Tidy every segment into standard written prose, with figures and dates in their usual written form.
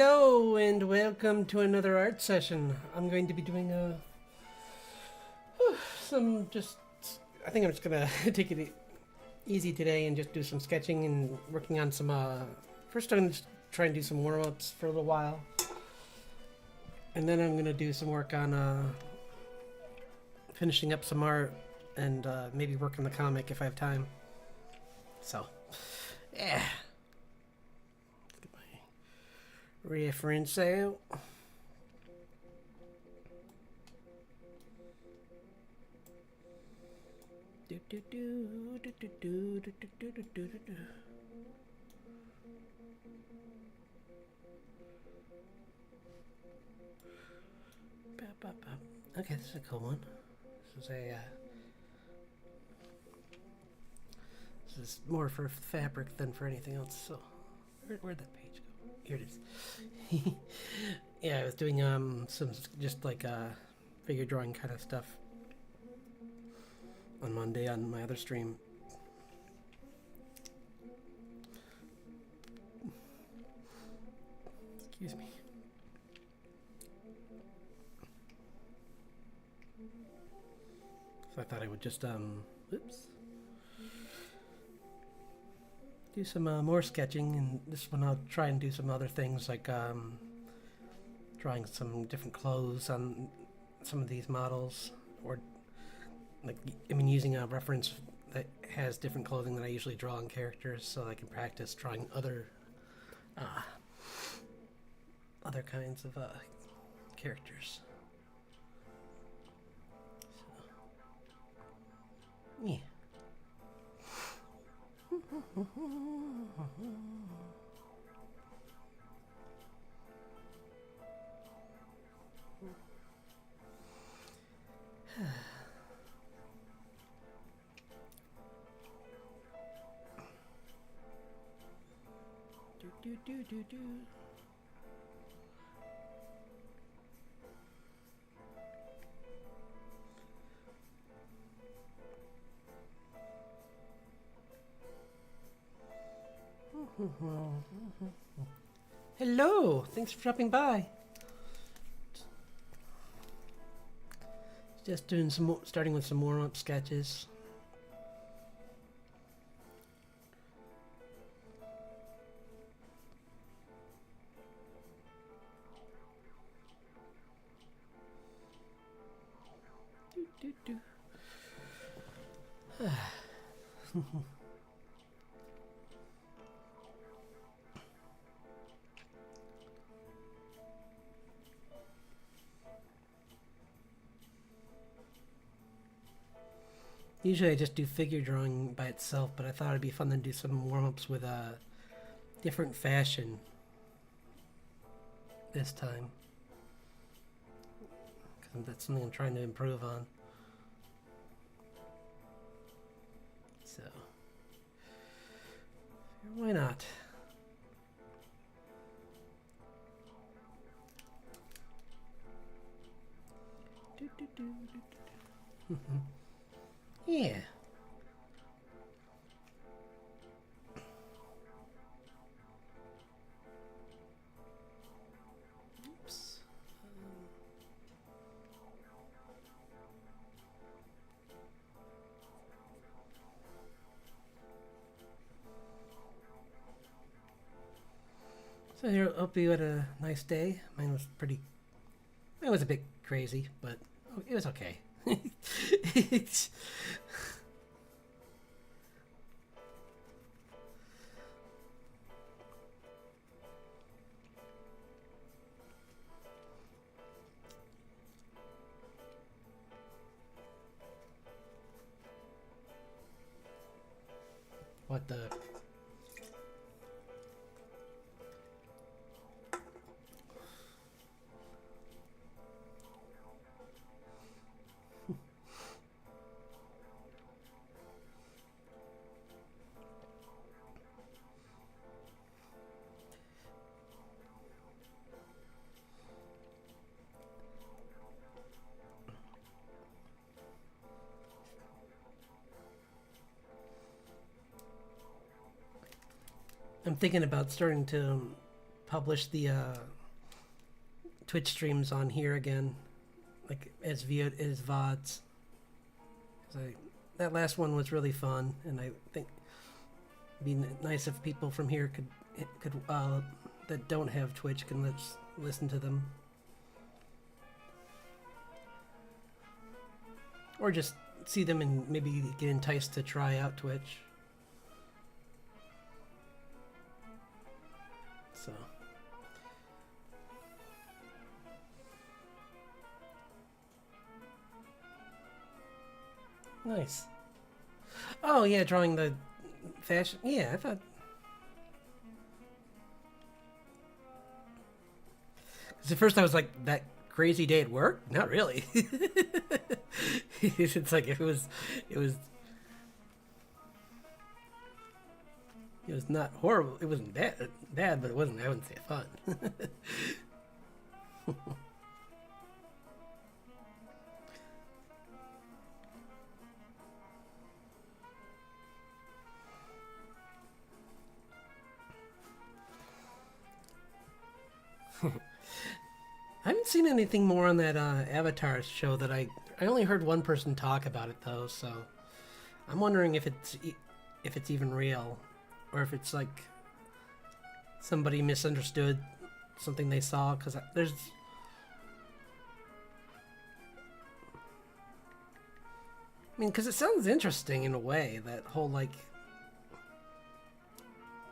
Hello and welcome to another art session. I'm going to be doing some just. I think I'm just gonna take it easy today and just do some sketching and working on some. First, I'm gonna just try and do some warm ups for a little while, and then I'm gonna do some work on finishing up some art and maybe work on the comic if I have time. So, yeah. Reference out. Okay, this is a cool one. This is more for fabric than for anything else. So, where'd that page go? Here it is. Yeah, I was doing some just like figure drawing kind of stuff on Monday on my other stream. Excuse me. So I thought I would just do some more sketching, and this one I'll try and do some other things like drawing some different clothes on some of these models, or like using a reference that has different clothing that I usually draw on characters, so I can practice drawing other kinds of characters. So, yeah. do. Hello, thanks for dropping by. Just doing some more, starting with some warm-up sketches. Do. Usually I just do figure drawing by itself, but I thought it'd be fun to do some warm-ups with a different fashion this time. Because that's something I'm trying to improve on. So, why not? Yeah. Oops. So here, hope you had a nice day. Mine was it was a bit crazy, but it was okay. What the? I'm thinking about starting to publish the Twitch streams on here again, like as VODs. That last one was really fun, and I think it'd be nice if people from here could that don't have Twitch can listen to them, or just see them and maybe get enticed to try out Twitch. So. Nice. Oh yeah, drawing the fashion. Yeah, I thought. Because at first I was like, that crazy day at work? Not really. It's like it was not horrible. It wasn't bad, but it wasn't. I wouldn't say fun. I haven't seen anything more on that Avatar show that I only heard one person talk about it though, so I'm wondering if it's even real, or if it's like somebody misunderstood something they saw, because there's because it sounds interesting in a way, that whole like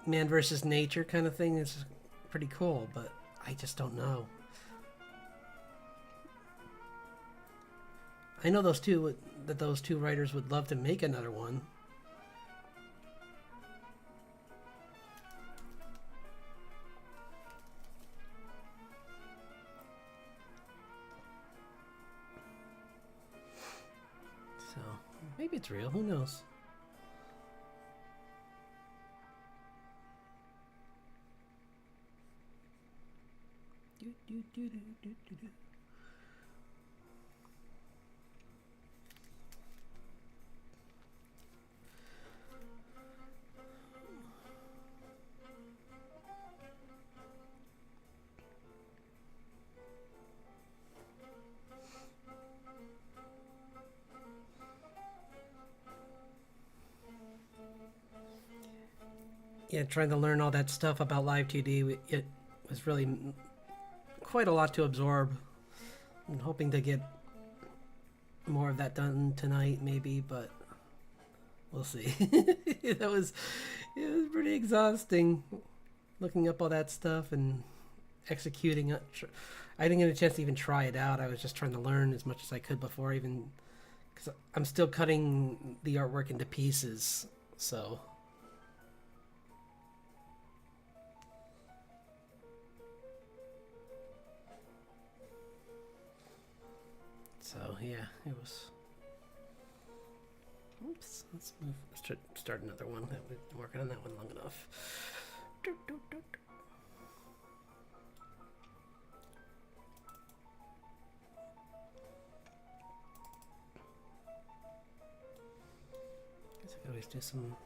man versus nature kind of thing is pretty cool, but I just don't know. I know those two writers would love to make another one. So, maybe it's real, who knows? Yeah, trying to learn all that stuff about Live 2D, it was really quite a lot to absorb. I'm hoping to get more of that done tonight, maybe, but we'll see. it was pretty exhausting, looking up all that stuff and executing it. I didn't get a chance to even try it out. I was just trying to learn as much as I could before even, because I'm still cutting the artwork into pieces, so. So yeah, it was. Oops, let's move. Start another one. We've been working on that one long enough. Guess I could always do some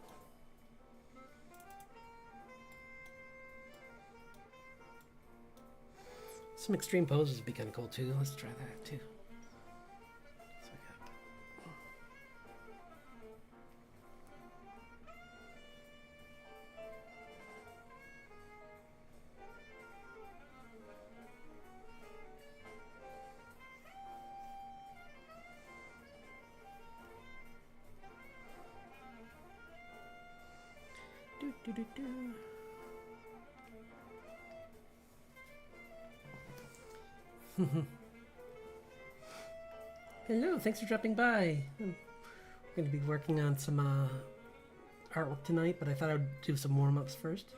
extreme poses would be kind of cool too. Let's try that too. Hello, thanks for dropping by. I'm going to be working on some artwork tonight, but I thought I would do some warm-ups first.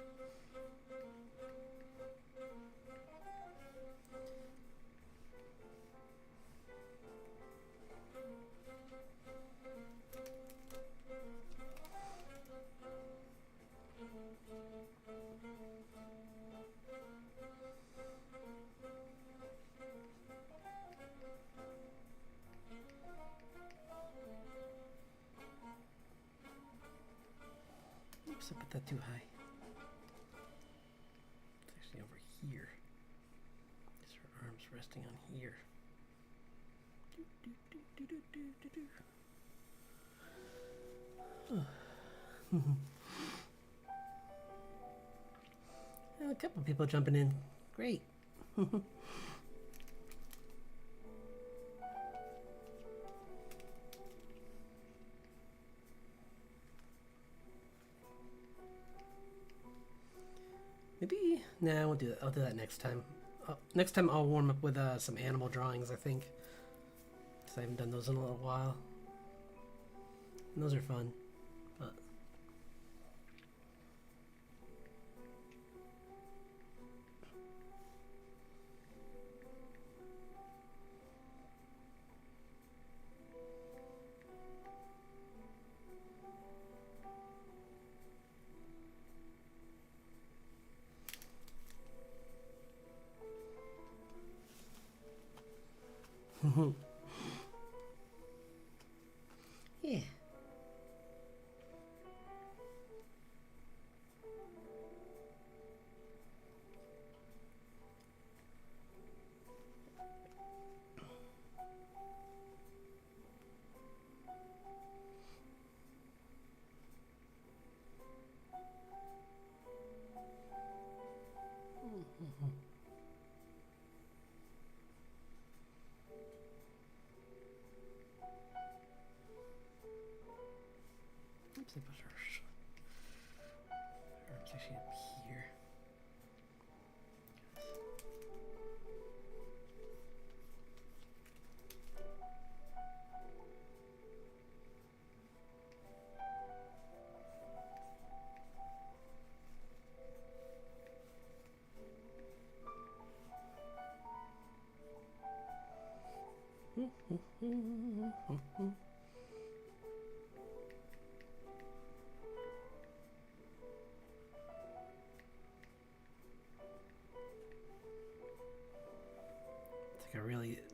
Oops, I put that too high. It's actually over resting on here. And a couple people jumping in. Great. Maybe, nah, I won't do that. I'll do that next time. Next time I'll warm up with some animal drawings, I think. Because I haven't done those in a little while. And those are fun. But yeah. Oops, I put her. It's actually up here.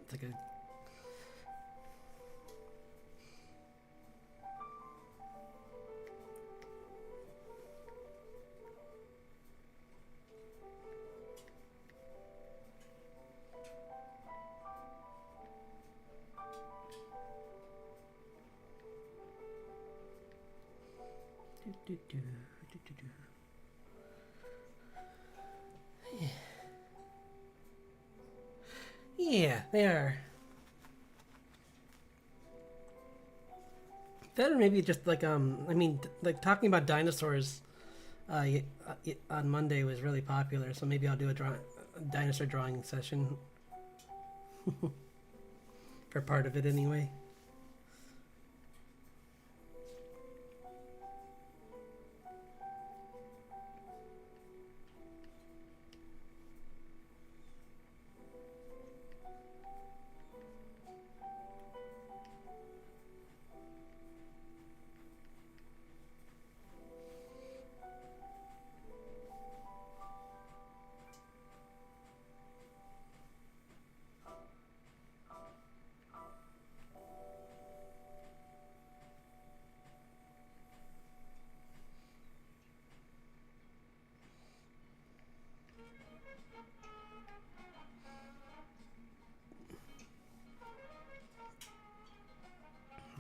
It's like a Yeah, they are. That or maybe just like I mean, like talking about dinosaurs, on Monday was really popular. So maybe I'll do a dinosaur drawing session for part of it anyway.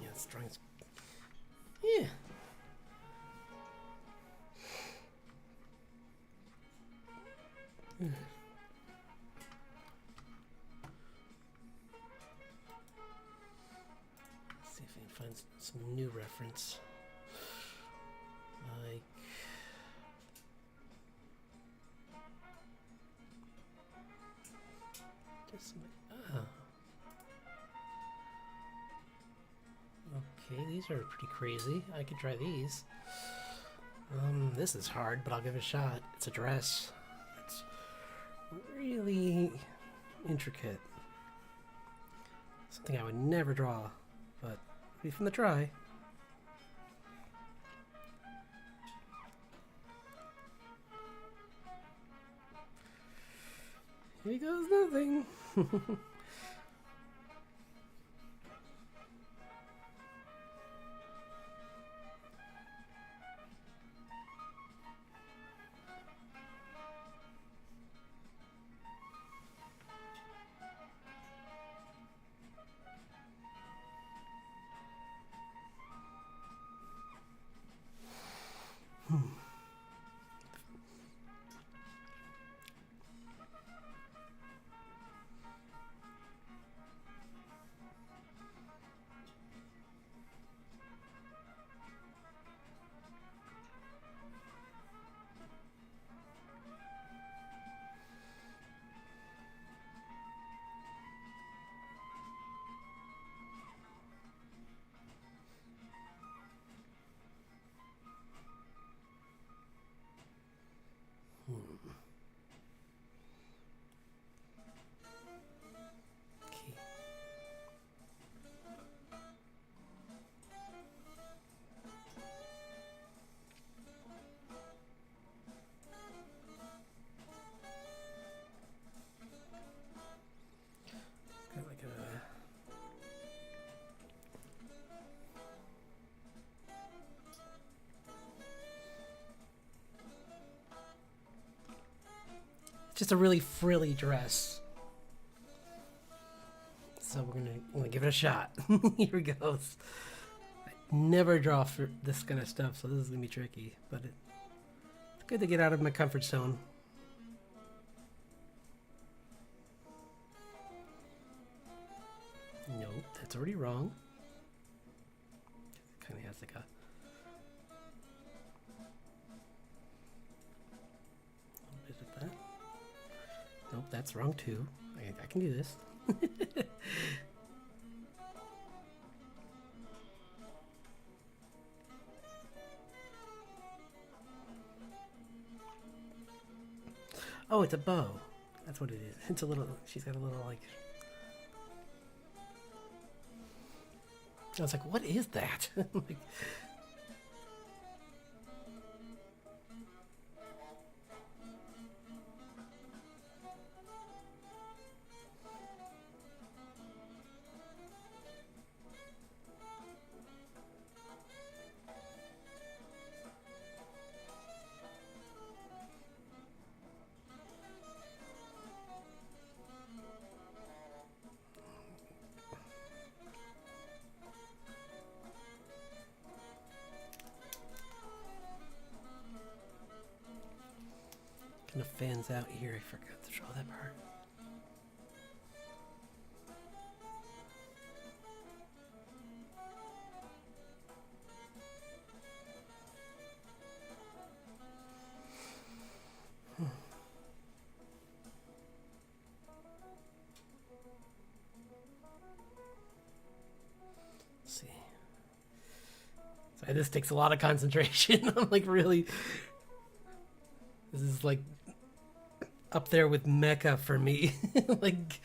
Yeah, it's drawings. Yeah. Let's see if I can find some new reference. Like, just okay, these are pretty crazy. I could try these. This is hard, but I'll give it a shot. It's a dress. It's really intricate. Something I would never draw, but be from the try. Here goes nothing. just a really frilly dress. So we're gonna give it a shot. Here it goes. I never draw for this kind of stuff, so this is gonna be tricky, but it's good to get out of my comfort zone. Nope, that's already wrong. It kind of has like a bit of that. Nope, that's wrong too. I can do this. Oh, it's a bow. That's what it is. It's a little. She's got a little like. I was like, what is that? Like, kind of fans out here. I forgot to draw that part. Let's see. So this takes a lot of concentration. I'm like really. This is like up there with Mecca for me. Like.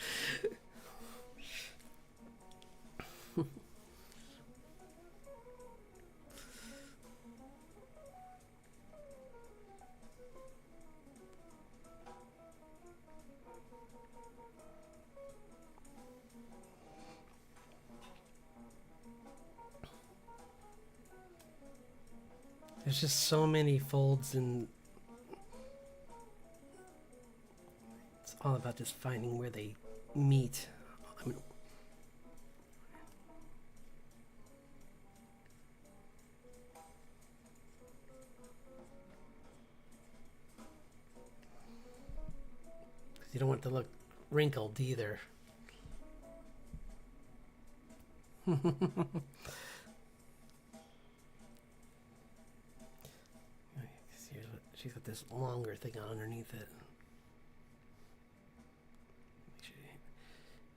There's just so many folds, and it's all about just finding where they meet. I mean, you don't want it to look wrinkled either. She's got this longer thing underneath it. Make sure you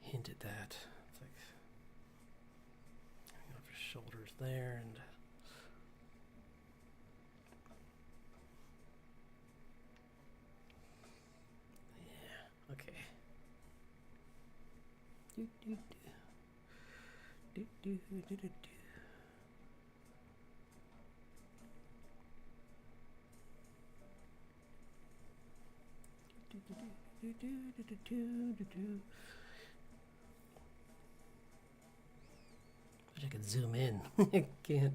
hint at that. It's like off her shoulders there, and yeah, okay. Do do do do do do do. Wish I could zoom in. I can't.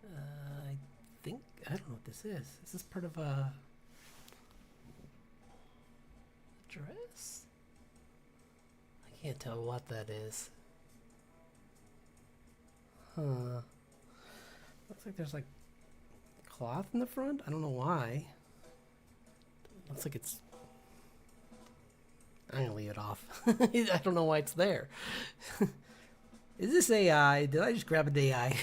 I think I don't know what this is. Is this part of a dress? I can't tell what that is. Huh. Looks like there's like cloth in the front. I don't know why. Looks like it's. I'm gonna leave it off. I don't know why it's there. Is this AI? Did I just grab an AI?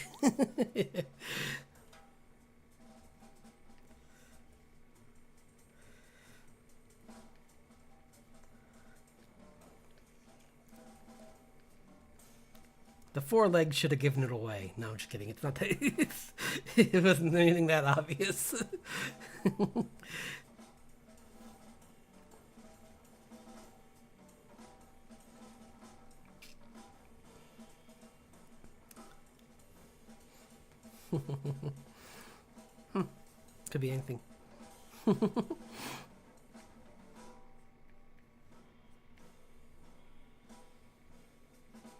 The four legs should have given it away. No, I'm just kidding. It's not that. It wasn't anything that obvious. Could be anything.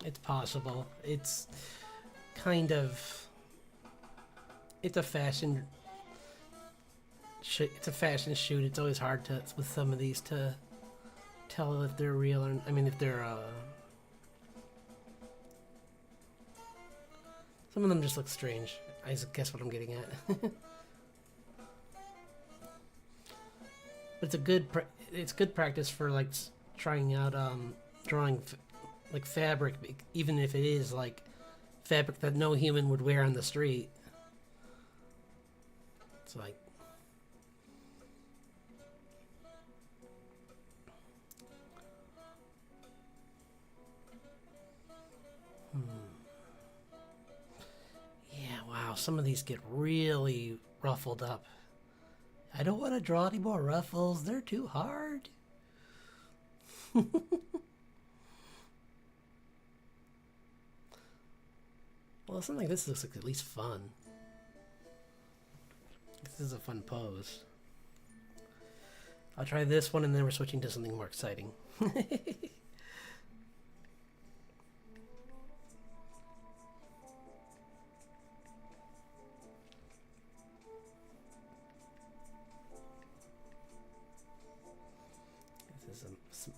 It's possible. It's kind of. It's a fashion it's a fashion shoot. It's always hard to with some of these to tell if they're real or I mean if they're some of them just look strange. I guess what I'm getting at. But it's good practice for like trying out drawing like fabric, even if it is like fabric that no human would wear on the street. It's like yeah, wow, some of these get really ruffled up. I don't want to draw any more ruffles. They're too hard. Well, something like this looks like at least fun. This is a fun pose. I'll try this one and then we're switching to something more exciting. This is some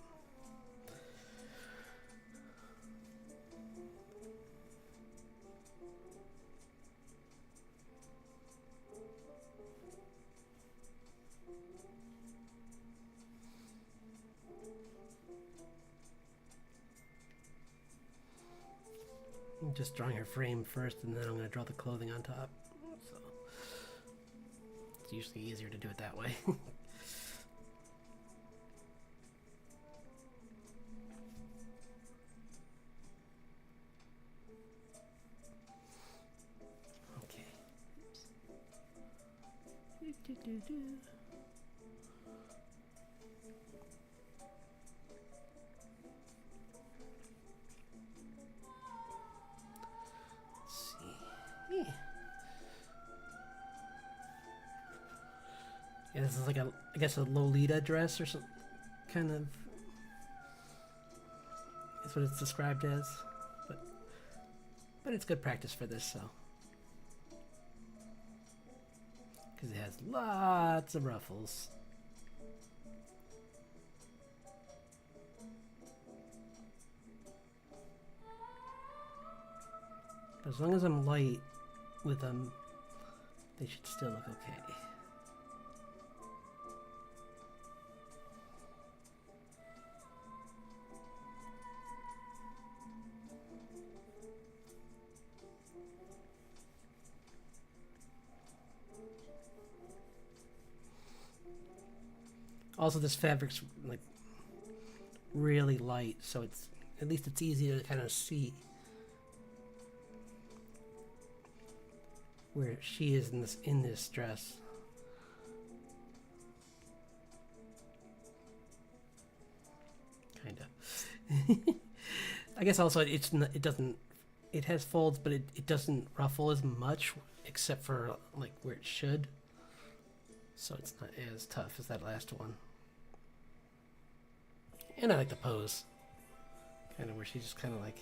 I'm just drawing her frame first and then I'm going to draw the clothing on top. So it's usually easier to do it that way. Okay. Yeah, this is like I guess a Lolita dress or some kind of. Is what it's described as, but it's good practice for this, so. Because it has lots of ruffles. But as long as I'm light with them, they should still look okay. Also, this fabric's like really light, so it's at least it's easy to kind of see where she is in this dress. Kind of. I guess also it has folds, but it doesn't ruffle as much, except for like where it should. So it's not as tough as that last one. And I like the pose. Kind of where she's just kind of like...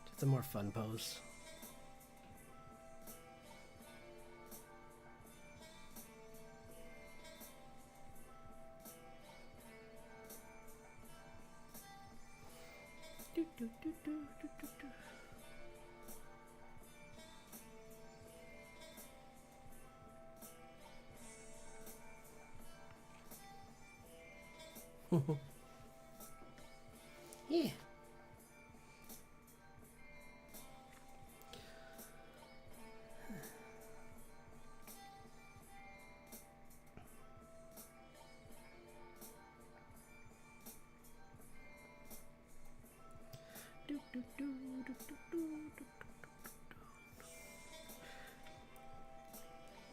Just a more fun pose. Do, do, do, do, do, do, do. Yeah.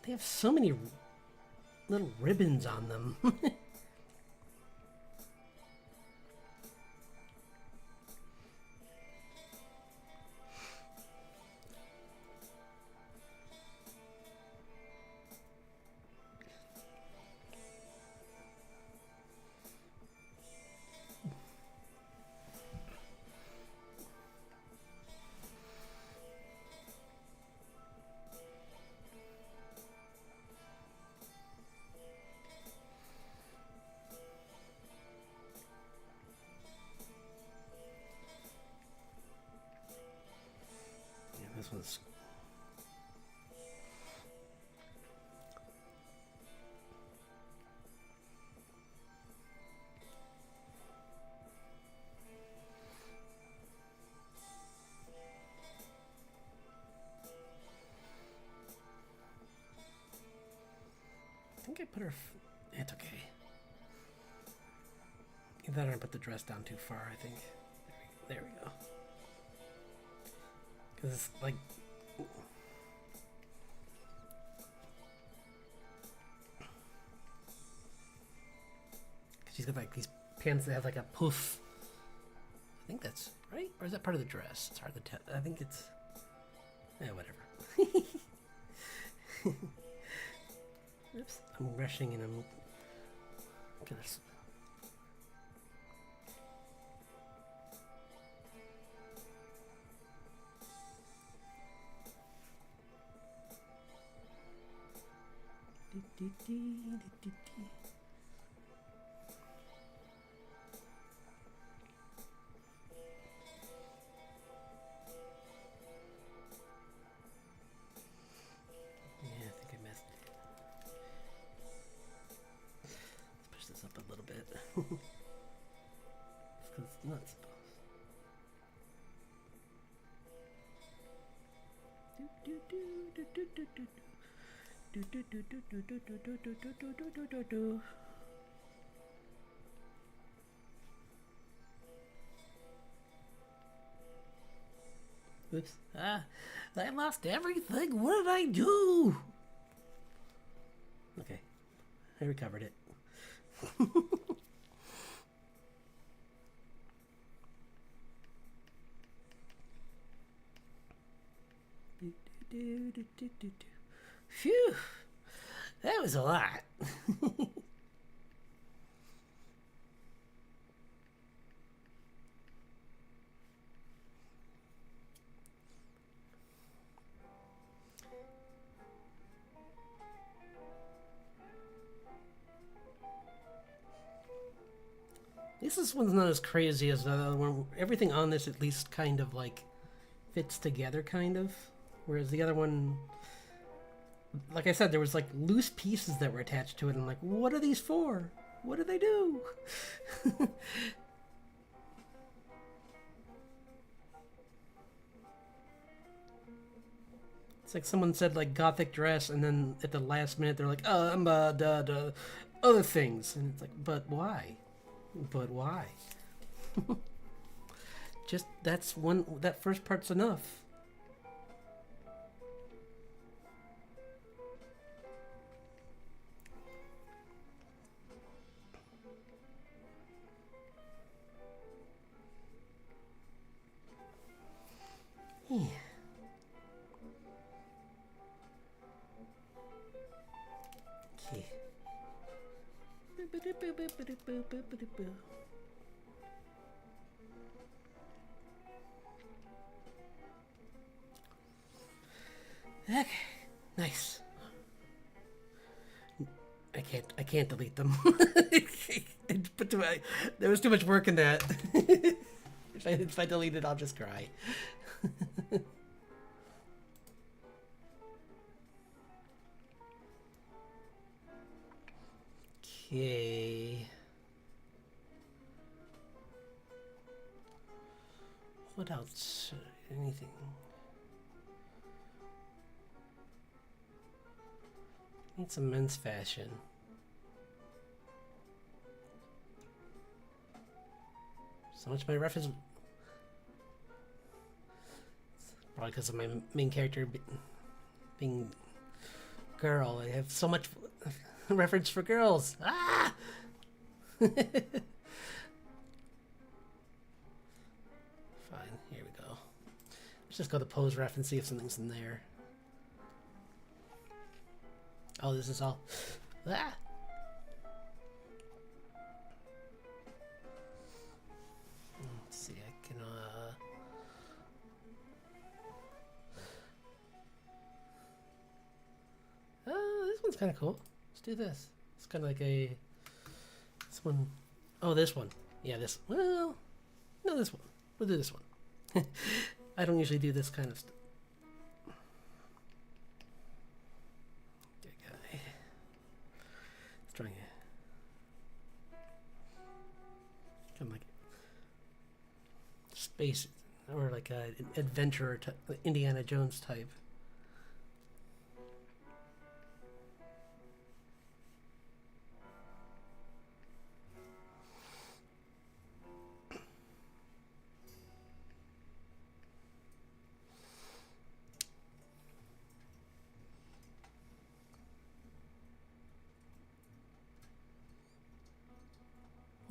They have so many little ribbons on them. this. I think I put her. It's okay. Either that or I put the dress down too far, I think. There we go. Because it's like. She's got like these pants that have like a poof. I think that's right, or is that part of the dress? It's hard to tell. I think it's. Yeah, whatever. Oops, I'm rushing and I'm gonna. Yeah, I think I missed it. Let's push this up a little bit. Because it's not supposed. Oops. I lost everything. What did I do? Okay. I recovered it. Phew. That was a lot. This one's not as crazy as the other one. Everything on this at least kind of like fits together, kind of. Whereas the other one, like I said, there was like loose pieces that were attached to it. And I'm like, what are these for? What do they do? It's like someone said like gothic dress, and then at the last minute they're like, oh, I'm other things, and it's like, but why? But why? Just that's one. That first part's enough. Yeah. Okay. Okay, nice. I can't delete them. There was too much work in that. If I delete it, I'll just cry. Okay. What else? Anything? Need some men's fashion. So much my reference. Probably because of my main character being girl. I have so much reference for girls. Ah! Fine, here we go. Let's just go to pose ref and see if something's in there. Oh, this is all. Ah! Let's see, I can, oh, this one's kind of cool. Let's do this. It's kind of like a... This one... Oh, this one. Yeah, this... Well... No, this one. We'll do this one. I don't usually do this kind of stuff. Trying kind of like space or like a adventurer, Indiana Jones type.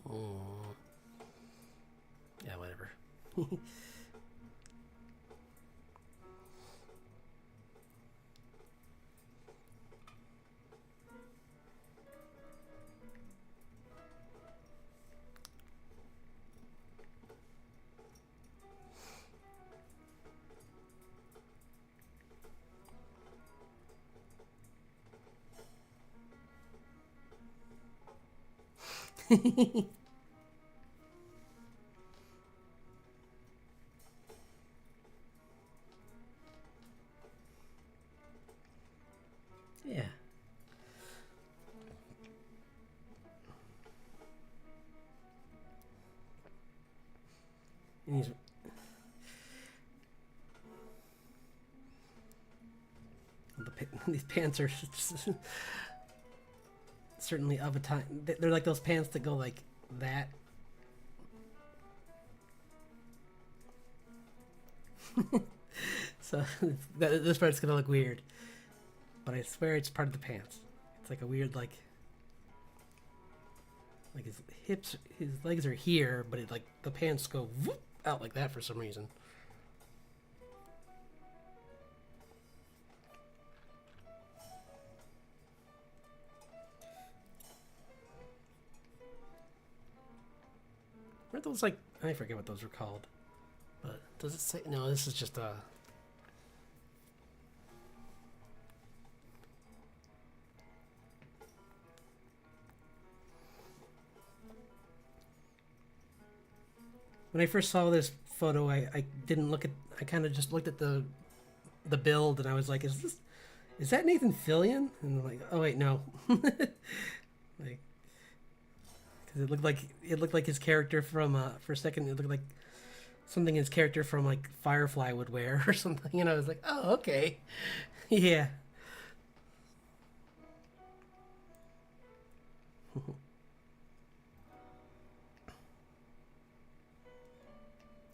Oh. Yeah, whatever. Yeah. And these pants are certainly of a time. They're like those pants that go like that. So this part's gonna look weird, but I swear it's part of the pants. It's like a weird like his hips, his legs are here, but it like the pants go whoop, out like that for some reason. Were those like, I forget what those were called, but does it say? No, this is just a. When I first saw this photo, I didn't look at. I kind of just looked at the build, and I was like, is that Nathan Fillion? And I'm like, oh wait, no. Like, because it looked like his character from for a second it looked like something his character from like Firefly would wear or something, and I was like, oh okay, yeah.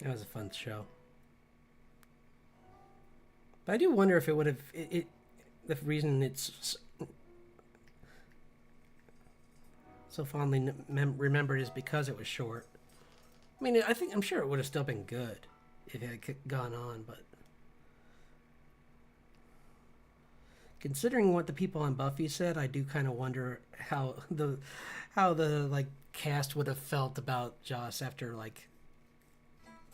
That was a fun show. But I do wonder if it would have the reason it's so fondly remembered is because it was short. I mean, I'm sure it would have still been good if it had gone on, but considering what the people on Buffy said, I do kind of wonder how the like cast would have felt about Joss after like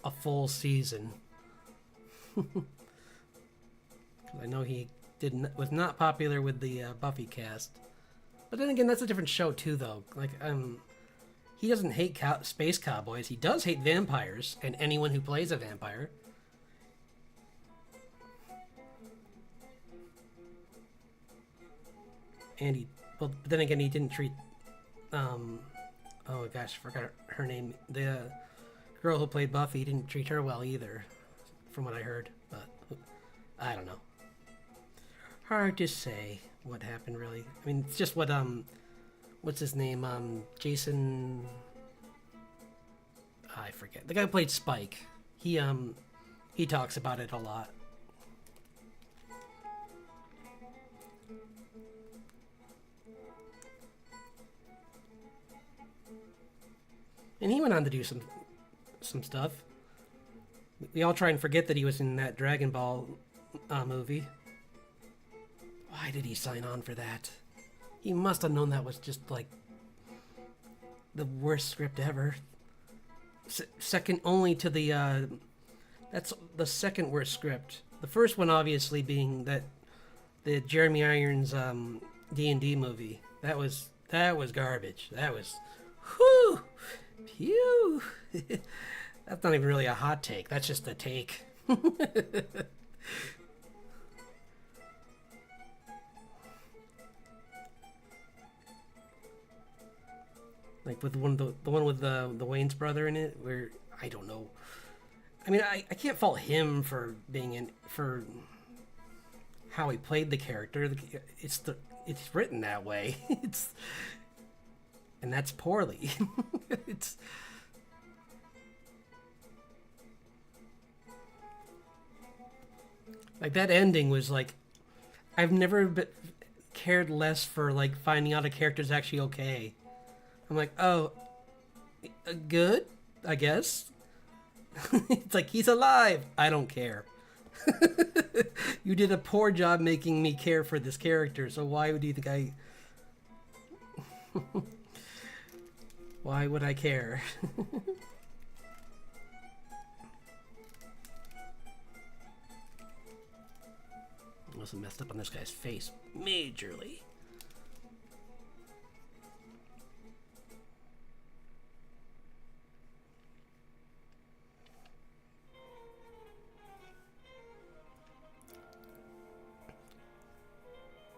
a full season. I know he was not popular with the Buffy cast, but then again, that's a different show too, though. Like, he doesn't hate space cowboys. He does hate vampires and anyone who plays a vampire. And but then again, he didn't treat. Oh gosh, I forgot her name. The girl who played Buffy didn't treat her well either, from what I heard. But I don't know. Hard to say what happened, really. I mean, it's just what's his name? Jason. I forget. The guy who played Spike. He talks about it a lot. And he went on to do some stuff. We all try and forget that he was in that Dragon Ball movie. Why did he sign on for that? He must have known that was just like the worst script ever. Second only to the that's the second worst script. The first one obviously being the Jeremy Irons D&D movie. That was garbage. That was whew, phew. That's not even really a hot take. That's just a take. like with one of the one with the Wayne's brother in it, where I don't know. I mean, I can't fault him for being in for how he played the character. It's written that way. It's and that's poorly. It's like that ending was like I've never cared less for like finding out a character's actually okay. I'm like, oh, good, I guess. It's like he's alive. I don't care. You did a poor job making me care for this character, so why would you think I? Why would I care? I also messed up on this guy's face majorly.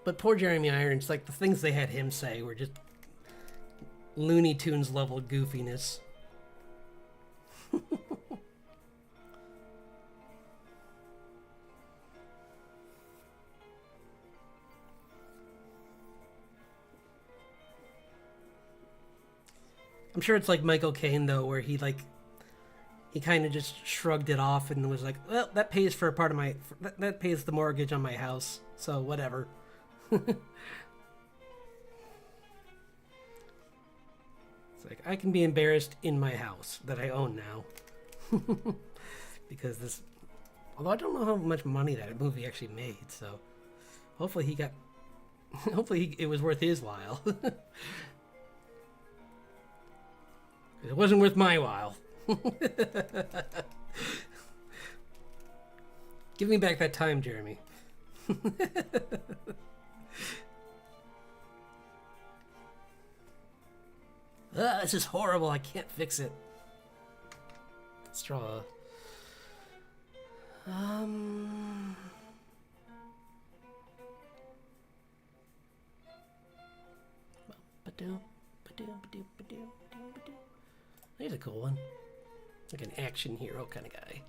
But poor Jeremy Irons, like the things they had him say were just Looney Tunes level goofiness. I'm sure it's like Michael Caine though, where he kind of just shrugged it off and was like, "Well, that pays for a part of my that pays the mortgage on my house, so whatever." It's like I can be embarrassed in my house that I own now, because this. Although I don't know how much money that movie actually made, so hopefully he got. Hopefully it was worth his while. It wasn't worth my while. Give me back that time, Jeremy. This is horrible. I can't fix it. Let's draw. Here's a cool one. Like an action hero kind of guy.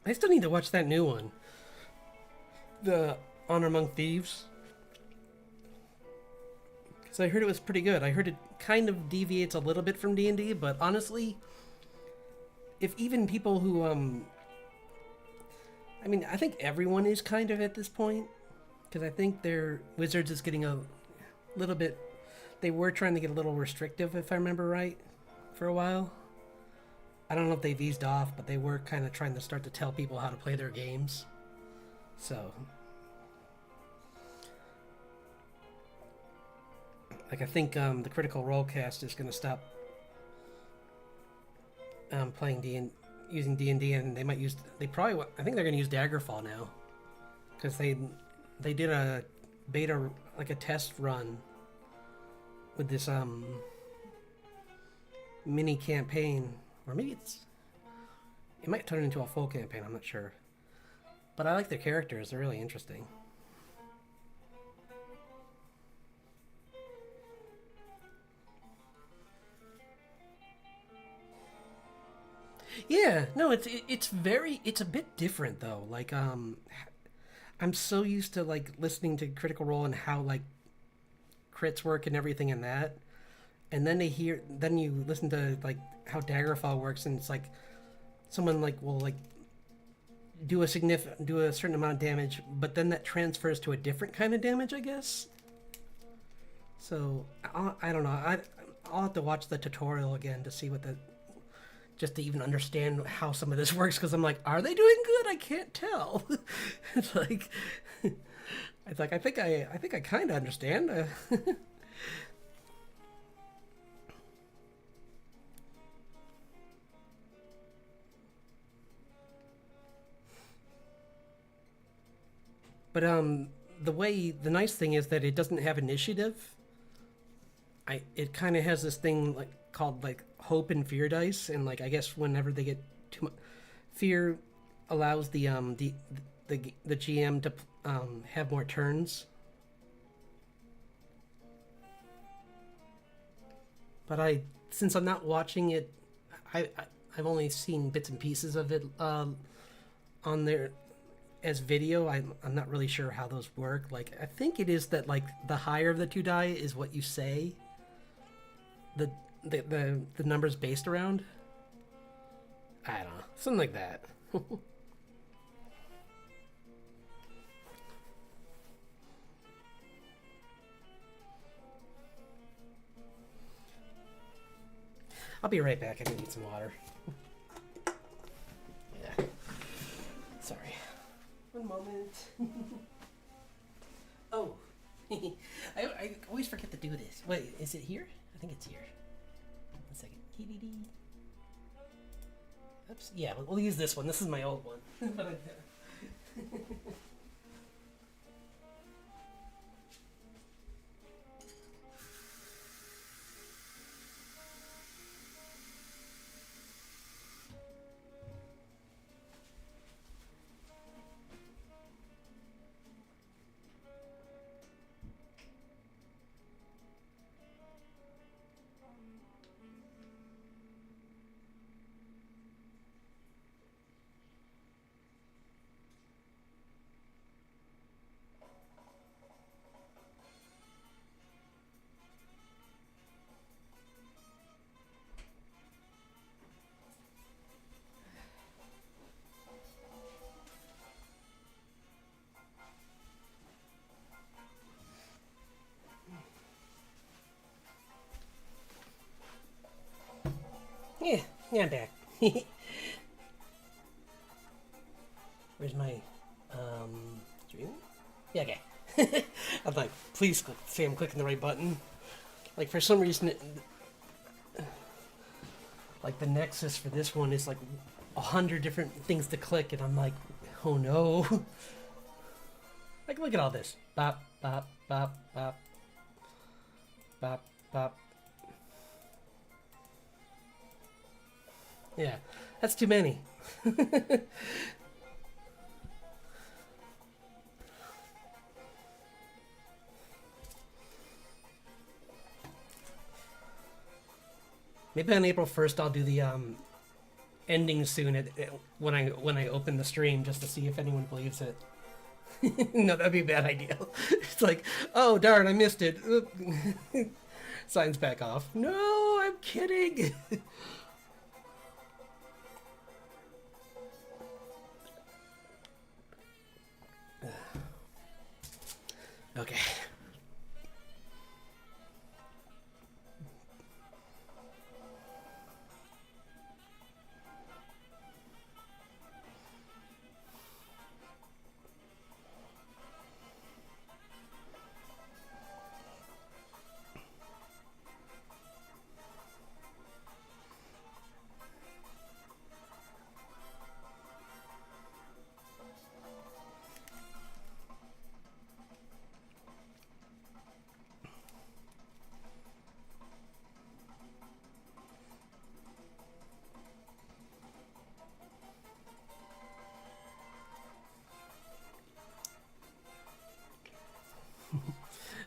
I still need to watch that new one. The Honor Among Thieves. Because I heard it was pretty good. I heard it kind of deviates a little bit from D&D, but honestly, if even people who, I mean, I think everyone is kind of at this point. Because I think their Wizards is getting a little bit... They were trying to get a little restrictive, if I remember right, for a while. I don't know if they've eased off, but they were kind of trying to start to tell people how to play their games. So, like, I think the Critical Role cast is going to stop playing using D&D, and they might use. They probably. I think they're going to use Daggerfall now, because they did a beta, like a test run with this mini campaign, or maybe it might turn into a full campaign. I'm not sure, but I like their characters. They're really interesting. Yeah, no, it's a bit different though. Like I'm so used to like listening to Critical Role and how like crits work and everything in that, and then you listen to like how Daggerfall works, and it's like someone like will like do a certain amount of damage, but then that transfers to a different kind of damage, I guess. So I don't know. I'll have to watch the tutorial again to see just to even understand how some of this works, because I'm like, are they doing good? I can't tell. It's like I think I kind of understand. But the nice thing is that it doesn't have initiative, it kind of has this thing like called like hope and fear dice, and like I guess whenever they get too much fear allows the GM to have more turns. But since I'm not watching it, I've only seen bits and pieces of it on there as video. I'm not really sure how those work. Like I think it is that like the higher of the two die is what you say. The numbers based around. I don't know, something like that. I'll be right back. I need some water. Yeah. Sorry. One moment. Oh. I always forget to do this. Wait, is it here? I think it's here. One second. Oops. Yeah, we'll use this one. This is my old one. Yeah, I'm back. Where's my stream? Yeah, okay. I'm like, please say I'm clicking the right button. Like for some reason, like the nexus for this one is like 100 different things to click, and I'm like, oh no. Like look at all this. Bop, bop, bop, bop, bop, bop. Yeah, that's too many. Maybe on April 1st I'll do the ending soon when I open the stream just to see if anyone believes it. No, that'd be a bad idea. It's like, oh darn, I missed it. Signs back off. No, I'm kidding. Okay.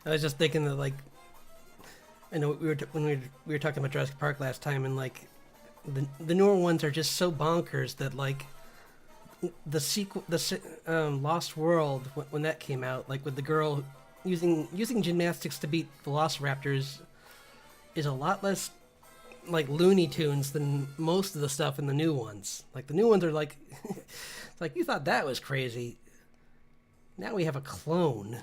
I was just thinking that, like, I know when we were talking about Jurassic Park last time, and like the newer ones are just so bonkers that like the sequel, Lost World, when that came out, like with the girl using gymnastics to beat velociraptors, is a lot less like Looney Tunes than most of the stuff in the new ones. Like the new ones are like, it's like you thought that was crazy. Now we have a clone.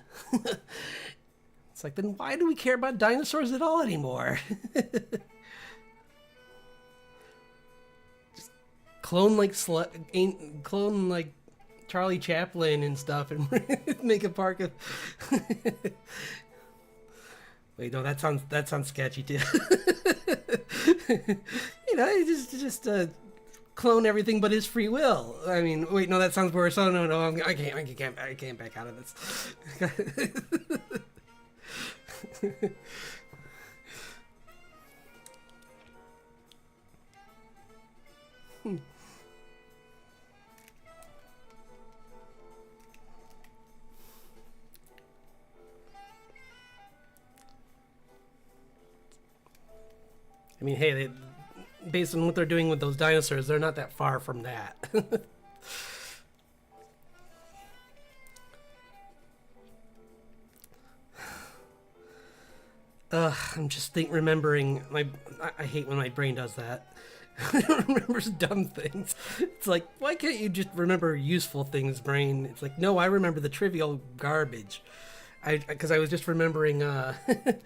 It's like, then why do we care about dinosaurs at all anymore? Just clone like Charlie Chaplin and stuff, and make a park of. Wait, no, that sounds sketchy too. Just clone everything but his free will. I mean, wait, no, that sounds worse. Oh no, I can't back out of this. I mean, hey, based on what they're doing with those dinosaurs, they're not that far from that. I'm just remembering my. I hate when my brain does that. It remembers dumb things. It's like, why can't you just remember useful things, brain? It's like, no, I remember the trivial garbage. Because I was just remembering that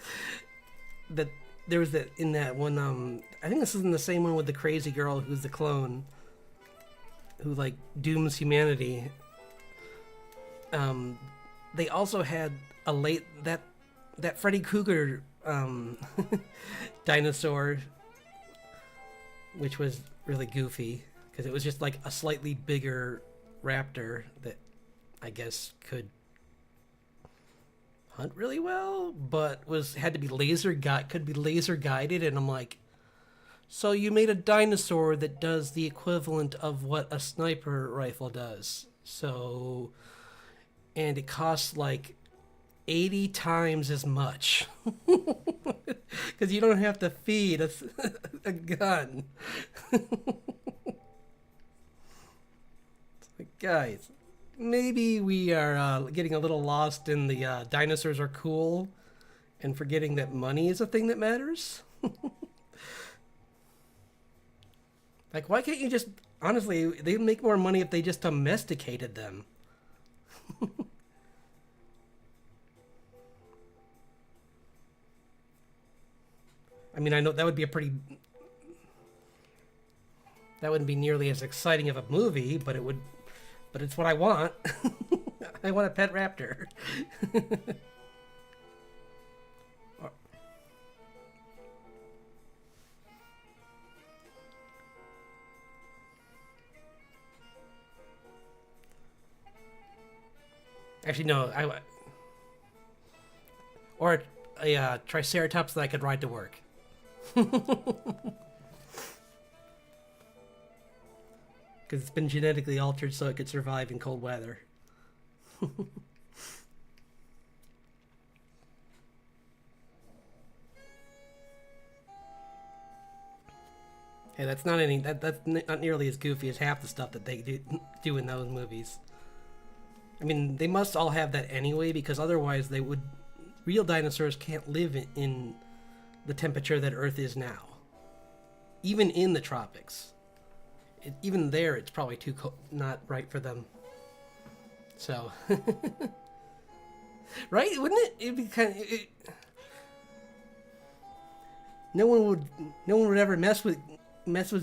there was that in that one. I think this is in the same one with the crazy girl who's the clone, who like dooms humanity. They also had a late that Freddy Krueger dinosaur, which was really goofy because it was just like a slightly bigger raptor that I guess could hunt really well, but had to be could be laser guided, and I'm like, so you made a dinosaur that does the equivalent of what a sniper rifle does. So, and it costs like 80 times as much because you don't have to feed a gun. It's like, guys, maybe we are getting a little lost in the dinosaurs are cool and forgetting that money is a thing that matters. Like, why can't you just, honestly, they'd make more money if they just domesticated them. I mean, I know that would be that wouldn't be nearly as exciting of a movie, but it's what I want. I want a pet raptor. Actually, no, or a triceratops that I could ride to work. Because it's been genetically altered so it could survive in cold weather. Hey, that's not nearly as goofy as half the stuff that they do in those movies. I mean, they must all have that anyway, because otherwise real dinosaurs can't live in the temperature that Earth is now. Even in the tropics. Even there, it's probably too cold, not right for them. So, right? Wouldn't it? It'd be kind of. No one would ever mess with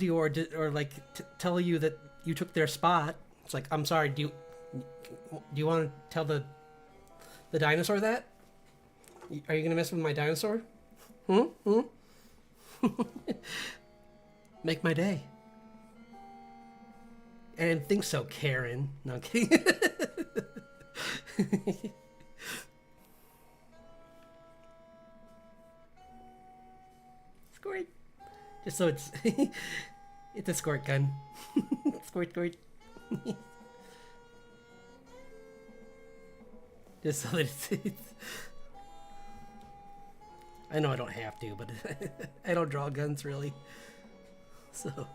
you or like tell you that you took their spot. It's like, I'm sorry. Do you want to tell the dinosaur that? Are you gonna mess with my dinosaur? Hmm? Make my day. I didn't think so, Karen. No, I'm kidding. Squirt. Just so it's it's a squirt gun. Squirt, squirt. Just so that it's I know I don't have to, but I don't draw guns really. So.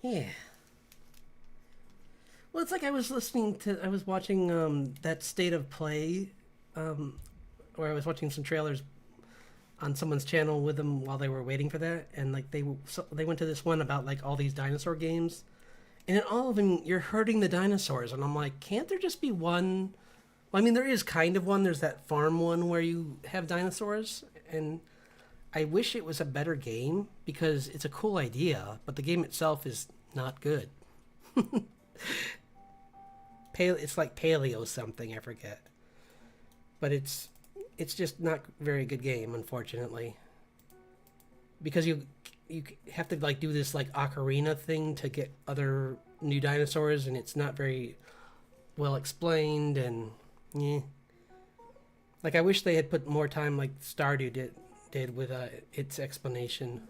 Yeah. Well, it's like I was watching that State of Play, where I was watching some trailers on someone's channel with them while they were waiting for that, and like they went to this one about like all these dinosaur games, and in all of them you're hurting the dinosaurs, and I'm like, can't there just be one? Well, I mean, there is kind of one. There's that farm one where you have dinosaurs, and I wish it was a better game because it's a cool idea, but the game itself is not good. It's like Paleo something, I forget. But it's just not a very good game, unfortunately. Because you have to like do this like ocarina thing to get other new dinosaurs, and it's not very well explained, and yeah. Like I wish they had put more time, like Stardew did with its explanation.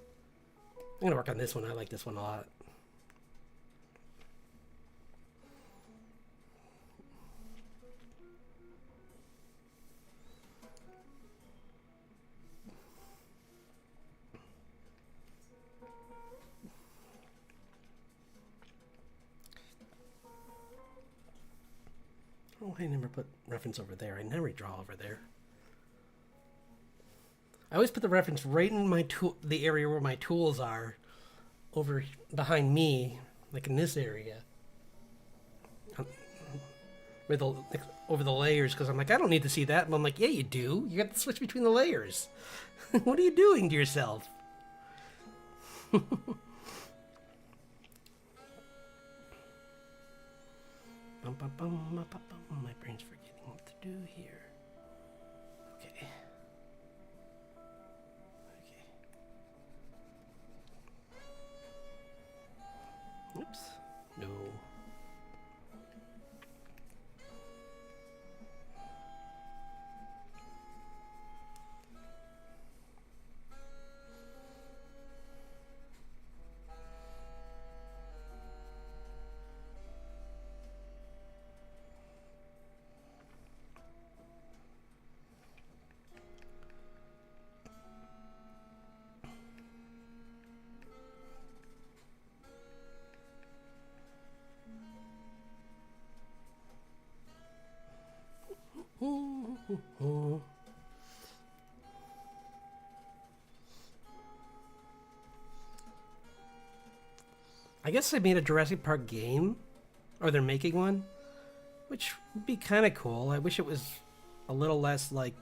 I'm gonna work on this one. I like this one a lot. Oh, I never put reference over there. I never draw over there. I always put the reference right in my tool, the area where my tools are, over behind me, like in this area, with the over the layers. Because I'm like, I don't need to see that. But I'm like, yeah, you do. You got to switch between the layers. What are you doing to yourself? My brain's forgetting what to do here. Okay. Oops. No. I guess they made a Jurassic Park game, or they're making one, which would be kind of cool. I wish it was a little less like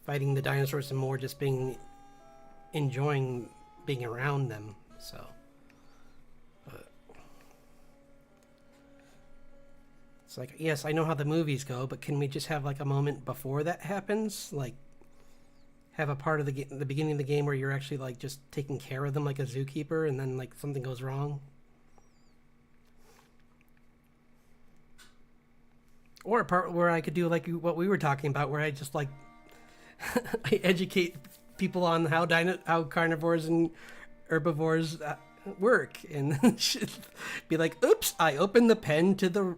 fighting the dinosaurs and more just enjoying being around them. So, it's like, yes, I know how the movies go, but can we just have like a moment before that happens, like have a part of the beginning of the game where you're actually like just taking care of them like a zookeeper, and then like something goes wrong? Or a part where I could do like what we were talking about, where I just like I educate people on how carnivores and herbivores work, and be like, "Oops, I opened the pen to the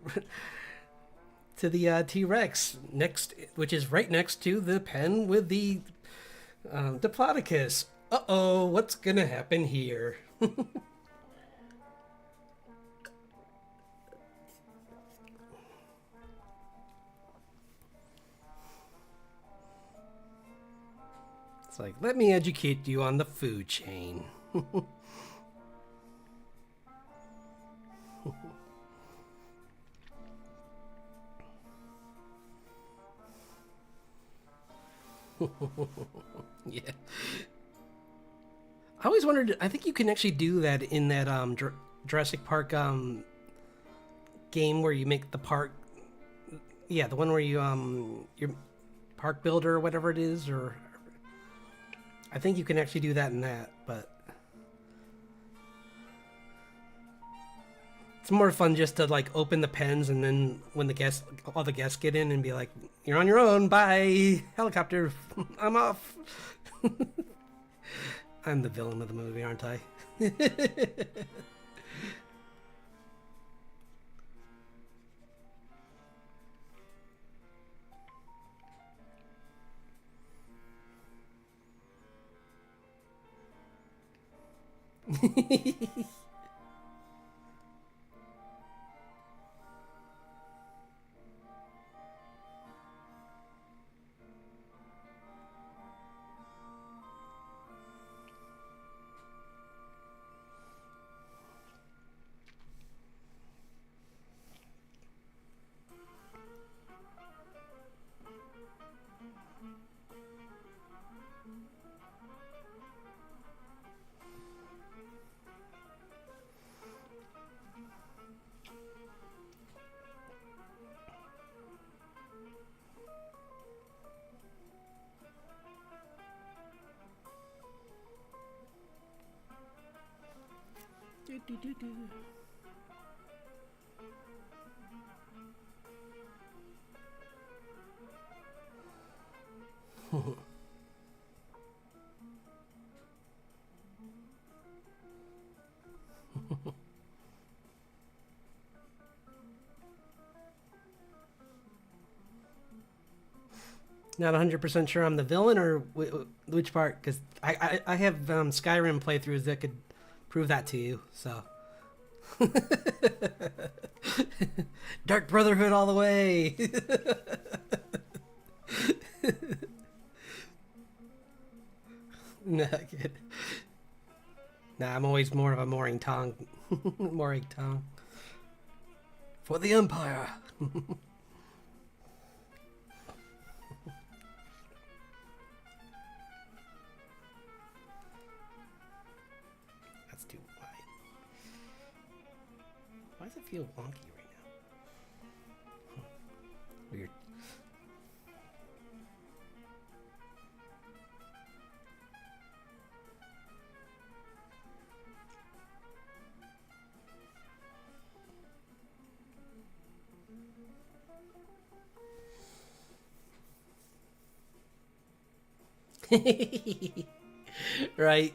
T-Rex next, which is right next to the pen with the Diplodocus. Uh-oh, what's gonna happen here?" It's like, let me educate you on the food chain. Yeah. I always wondered, I think you can actually do that in that Jurassic Park game where you make the park. Yeah, the one where your park builder or whatever it is, or I think you can actually do that in that, but it's more fun just to like open the pens, and then when all the guests get in, and be like, "You're on your own, bye, helicopter, I'm off." I'm the villain of the movie, aren't I? Do. Not 100% sure I'm the villain or which part, because I have Skyrim playthroughs that could prove that to you, so. Dark Brotherhood all the way! Nah, kid. Nah, I'm always more of a Moring Tong. Moring Tong. For the Empire! That's too wide. Why does it feel wonky right now? Weird. Right.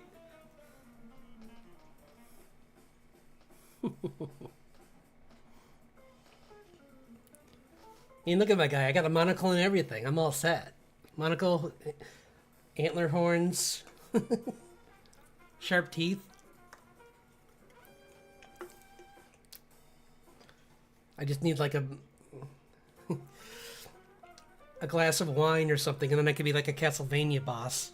I mean, look at my guy. I got a monocle and everything. I'm all set. Monocle, antler horns, sharp teeth. I just need like a glass of wine or something, and then I could be like a Castlevania boss.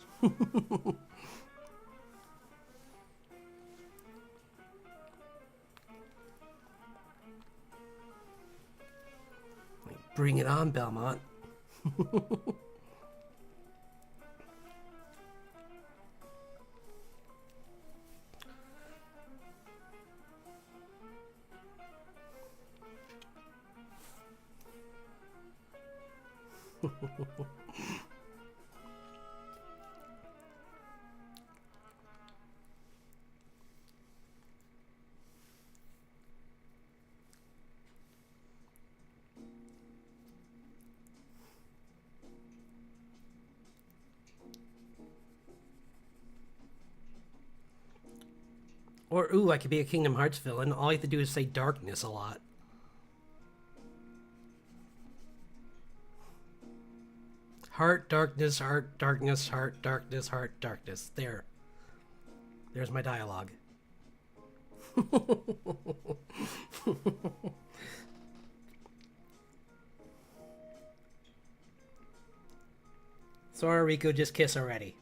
Bring it on, Belmont. Or, ooh, I could be a Kingdom Hearts villain. All I have to do is say darkness a lot. Heart, darkness, heart, darkness, heart, darkness, heart, darkness. There. There's my dialogue. Sora, Rico, just kiss already.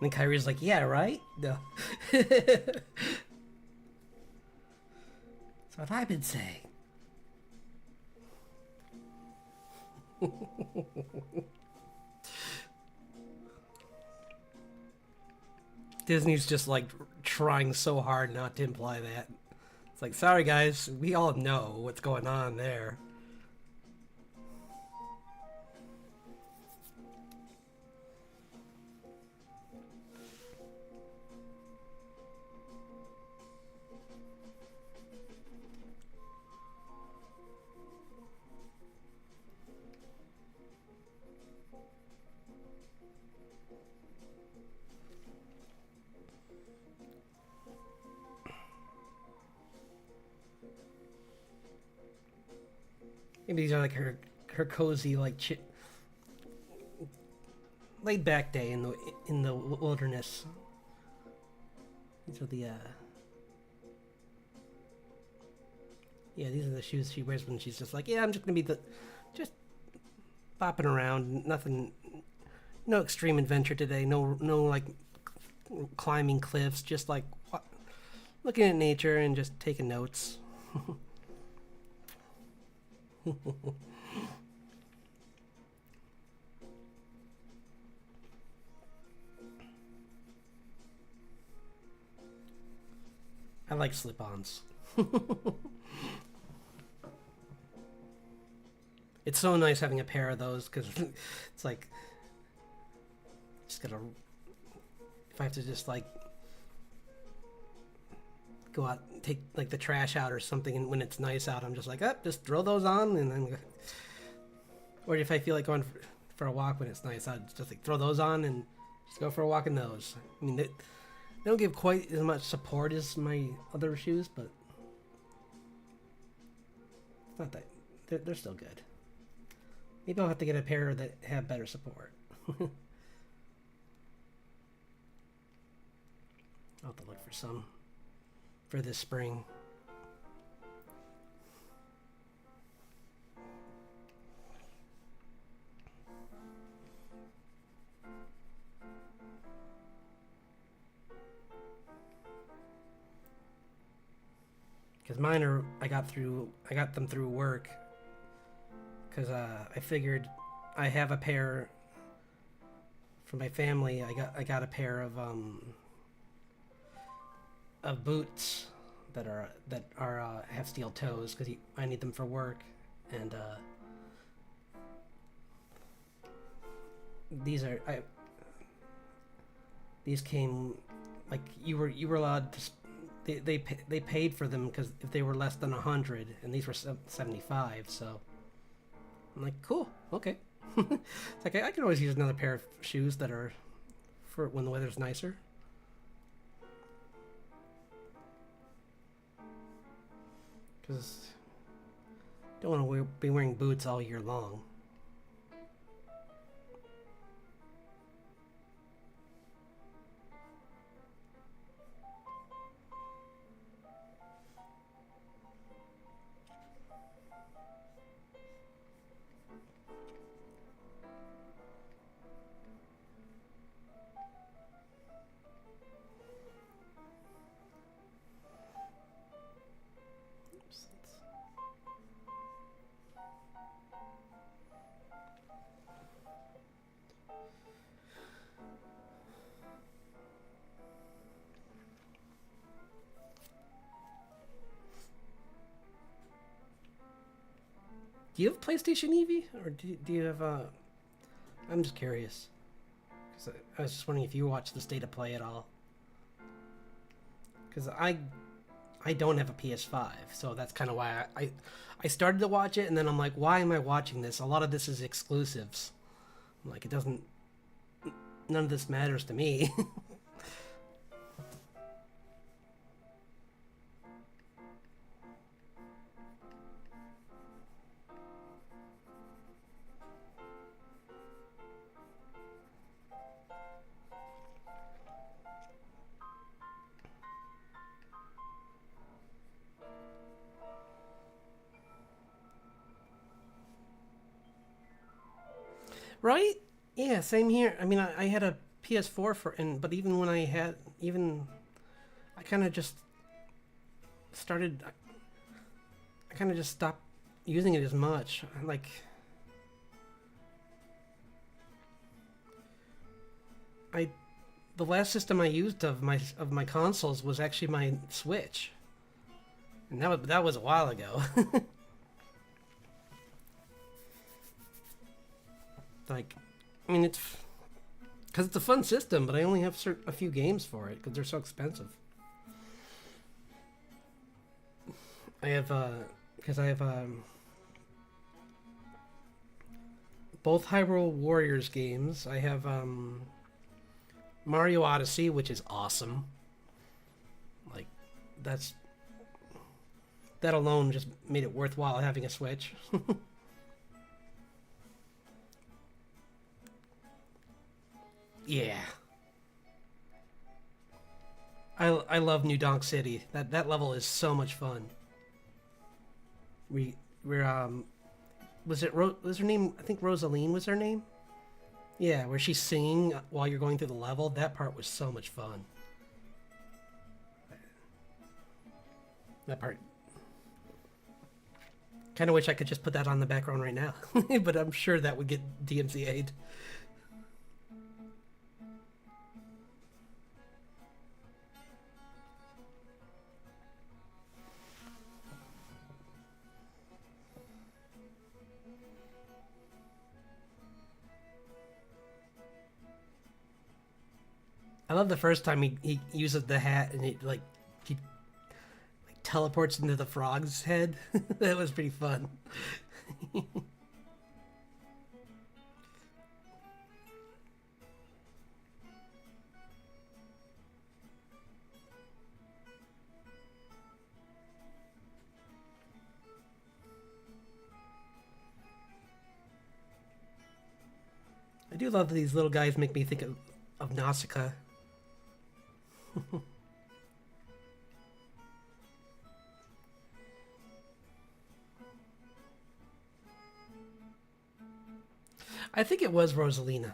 And Kyrie's like, yeah, right? No. That's what I've been saying. Disney's just like trying so hard not to imply that. It's like, sorry guys, we all know what's going on there. Maybe these are like her cozy, like laid back day in the wilderness. These are the yeah, these are the shoes she wears when she's just like, yeah, I'm just gonna be just bopping around, nothing, no extreme adventure today, no like climbing cliffs, just like looking at nature and just taking notes. I like slip-ons. It's so nice having a pair of those because it's like just gotta, if I have to just like go out, take like the trash out or something, and when it's nice out, I'm just like, oh, just throw those on, and then, or if I feel like going for a walk when it's nice out, just like throw those on and just go for a walk in those. I mean, They don't give quite as much support as my other shoes, but it's not that they're still good. Maybe I'll have to get a pair that have better support. I'll have to look for some for this spring. Because mine are, I got them through work. Because I figured I have a pair for my family. I got a pair of boots that are have steel toes because I need them for work, and these came like you were allowed to. They paid for them because if they were less than 100, and these were 75, so I'm like, cool, okay. It's like I can always use another pair of shoes that are for when the weather's nicer. Because don't want to be wearing boots all year long. Do you have PlayStation Eevee, or do you have I'm just curious, because I was just wondering if you watch the State of Play at all. Because I don't have a PS5, so that's kind of why I started to watch it, and then I'm like, why am I watching this? A lot of this is exclusives. Like, it doesn't. None of this matters to me. Right? Yeah, same here. I mean, I had a PS4 but even when I kind of just started, I kind of just stopped using it as much. Like, I, the last system I used of my consoles was actually my Switch, and that was a while ago. Like, I mean, it's because it's a fun system, but I only have a few games for it because they're so expensive. I have both Hyrule Warriors games. I have Mario Odyssey, which is awesome. Like, that alone just made it worthwhile having a Switch. Yeah. I love New Donk City. That level is so much fun. We're was her name, I think Rosaline was her name? Yeah, where she's singing while you're going through the level. That part was so much fun. That part. Kind of wish I could just put that on the background right now, but I'm sure that would get DMCA'd. I love the first time he uses the hat and he like teleports into the frog's head. That was pretty fun. I do love that these little guys make me think of Nausicaa. I think it was Rosalina.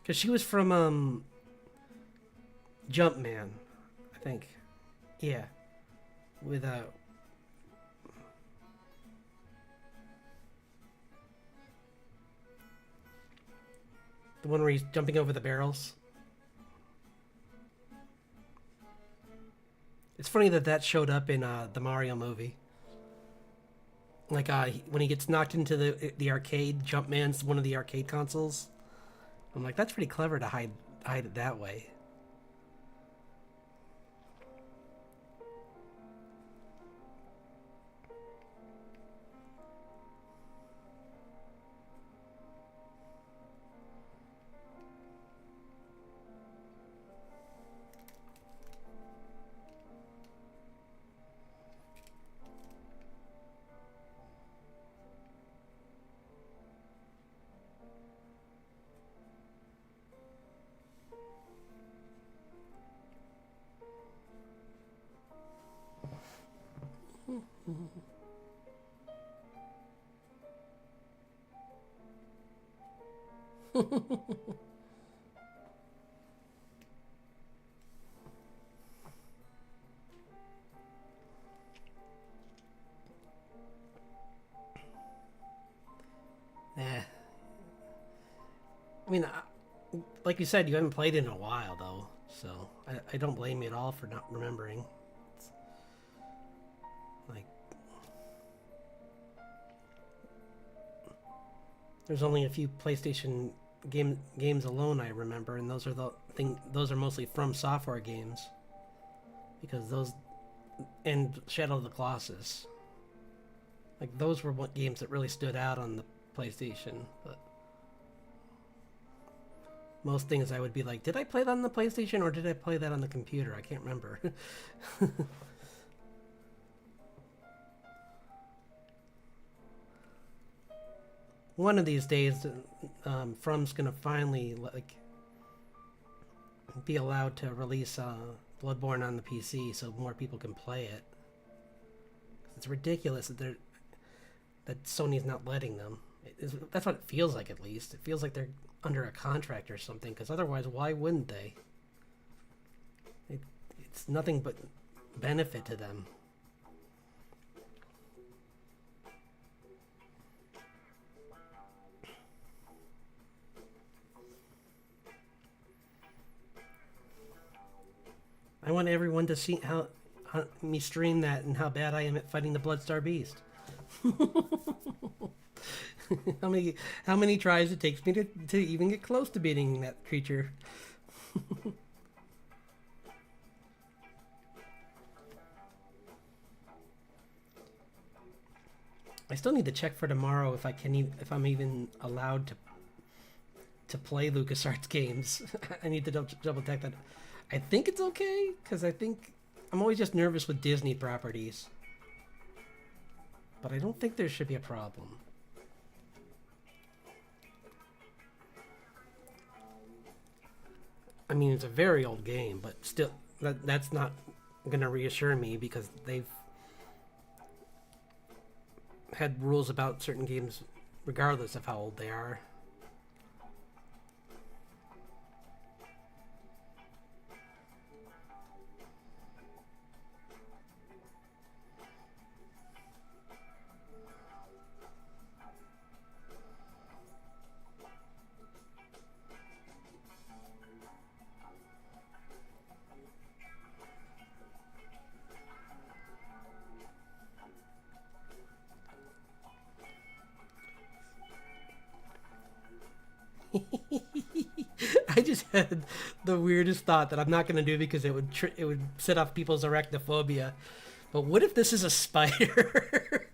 Because she was from Jumpman, I think. Yeah. With the one where he's jumping over the barrels. It's funny that that showed up in the Mario movie. Like when he gets knocked into the arcade, Jumpman's one of the arcade consoles. I'm like, that's pretty clever to hide it that way. Yeah. I mean, like you said, you haven't played it in a while, though, so I don't blame you at all for not remembering. It's like, there's only a few PlayStation games alone I remember, and those are mostly From Software games, because those and Shadow of the Colossus, like those were what games that really stood out on the PlayStation. But most things I would be like, did I play that on the PlayStation or did I play that on the computer? I can't remember. One of these days, From's gonna finally be allowed to release Bloodborne on the PC so more people can play it. It's ridiculous that Sony's not letting them. That's what it feels like, at least. It feels like they're under a contract or something, because otherwise, why wouldn't they? It's nothing but benefit to them. I want everyone to see how me stream that and how bad I am at fighting the Bloodstar Beast. how many tries it takes me to even get close to beating that creature. I still need to check for tomorrow if I'm even allowed to play LucasArts games. I need to double check that. I think it's okay, because I think I'm always just nervous with Disney properties. But I don't think there should be a problem. I mean, it's a very old game, but still, that's not going to reassure me, because they've had rules about certain games regardless of how old they are. I just had the weirdest thought that I'm not going to do because it would set off people's arachnophobia. But what if this is a spider?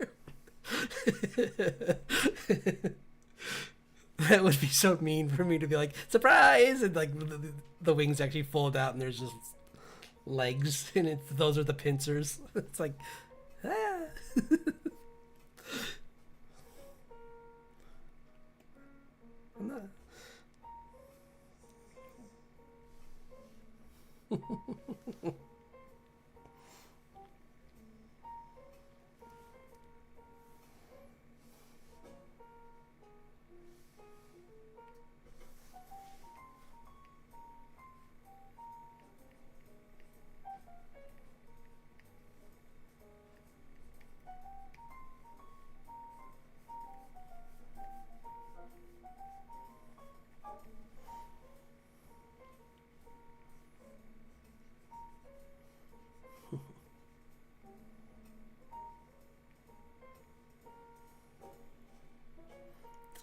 That would be so mean for me to be like, surprise! And like the wings actually fold out and there's just legs and those are the pincers. It's like, ah.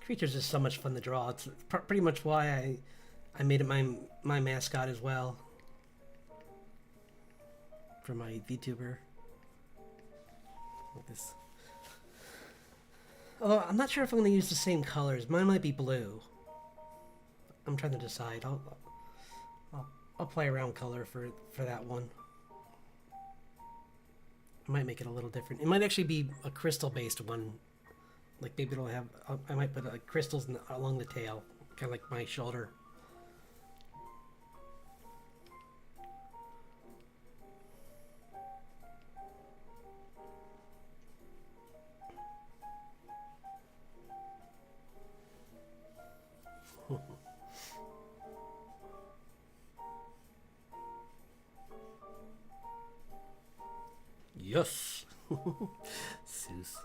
Creatures is so much fun to draw. It's pretty much why I made it my mascot as well for my VTuber. Like this. Although I'm not sure if I'm going to use the same colors. Mine might be blue. I'm trying to decide. I'll play around color for that one. I might make it a little different. It might actually be a crystal based one. Like maybe it'll have. I might put like crystals along the tail, kind of like my shoulder. Yes. Zeus.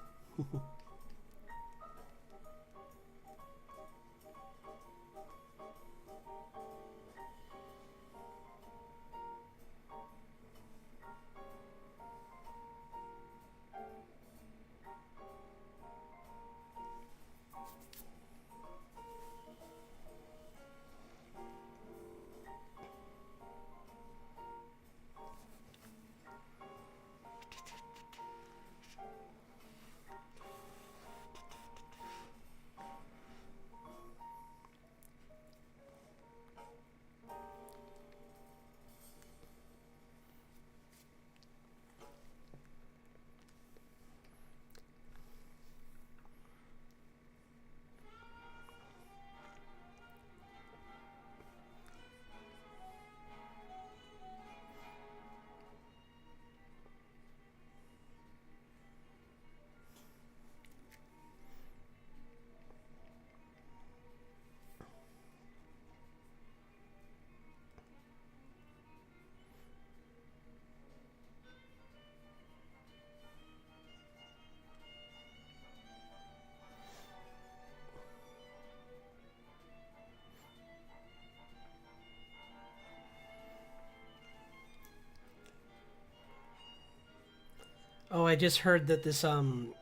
Oh, I just heard that this one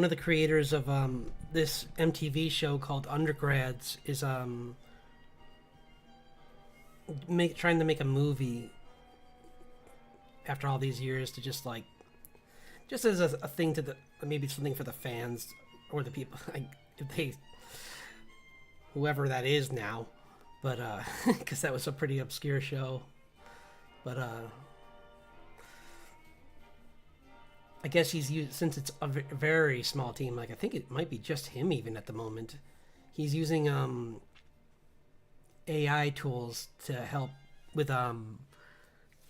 of the creators of this MTV show called Undergrads is trying to make a movie after all these years to just as a thing to the maybe something for the fans or the people like if they whoever that is now, but because that was a pretty obscure show, but I guess he's used since it's a very small team. Like I think it might be just him even at the moment. He's using AI tools to help with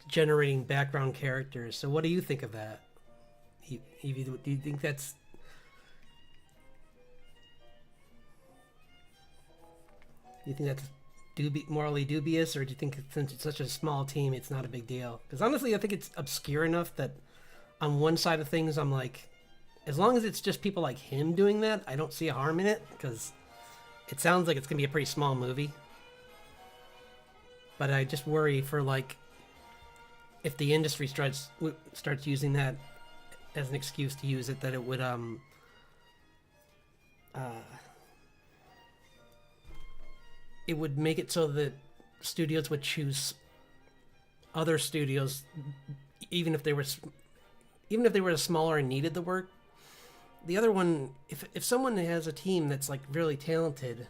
generating background characters. So what do you think of that? Evie, do you think that's morally dubious, or do you think since it's such a small team, it's not a big deal? Because honestly, I think it's obscure enough that on one side of things, I'm like, as long as it's just people like him doing that, I don't see a harm in it, because it sounds like it's going to be a pretty small movie. But I just worry for, like, if the industry starts using that as an excuse to use it, that it would, it would make it so that studios would choose other studios, even if they were smaller and needed the work. The other one, if someone has a team that's like really talented,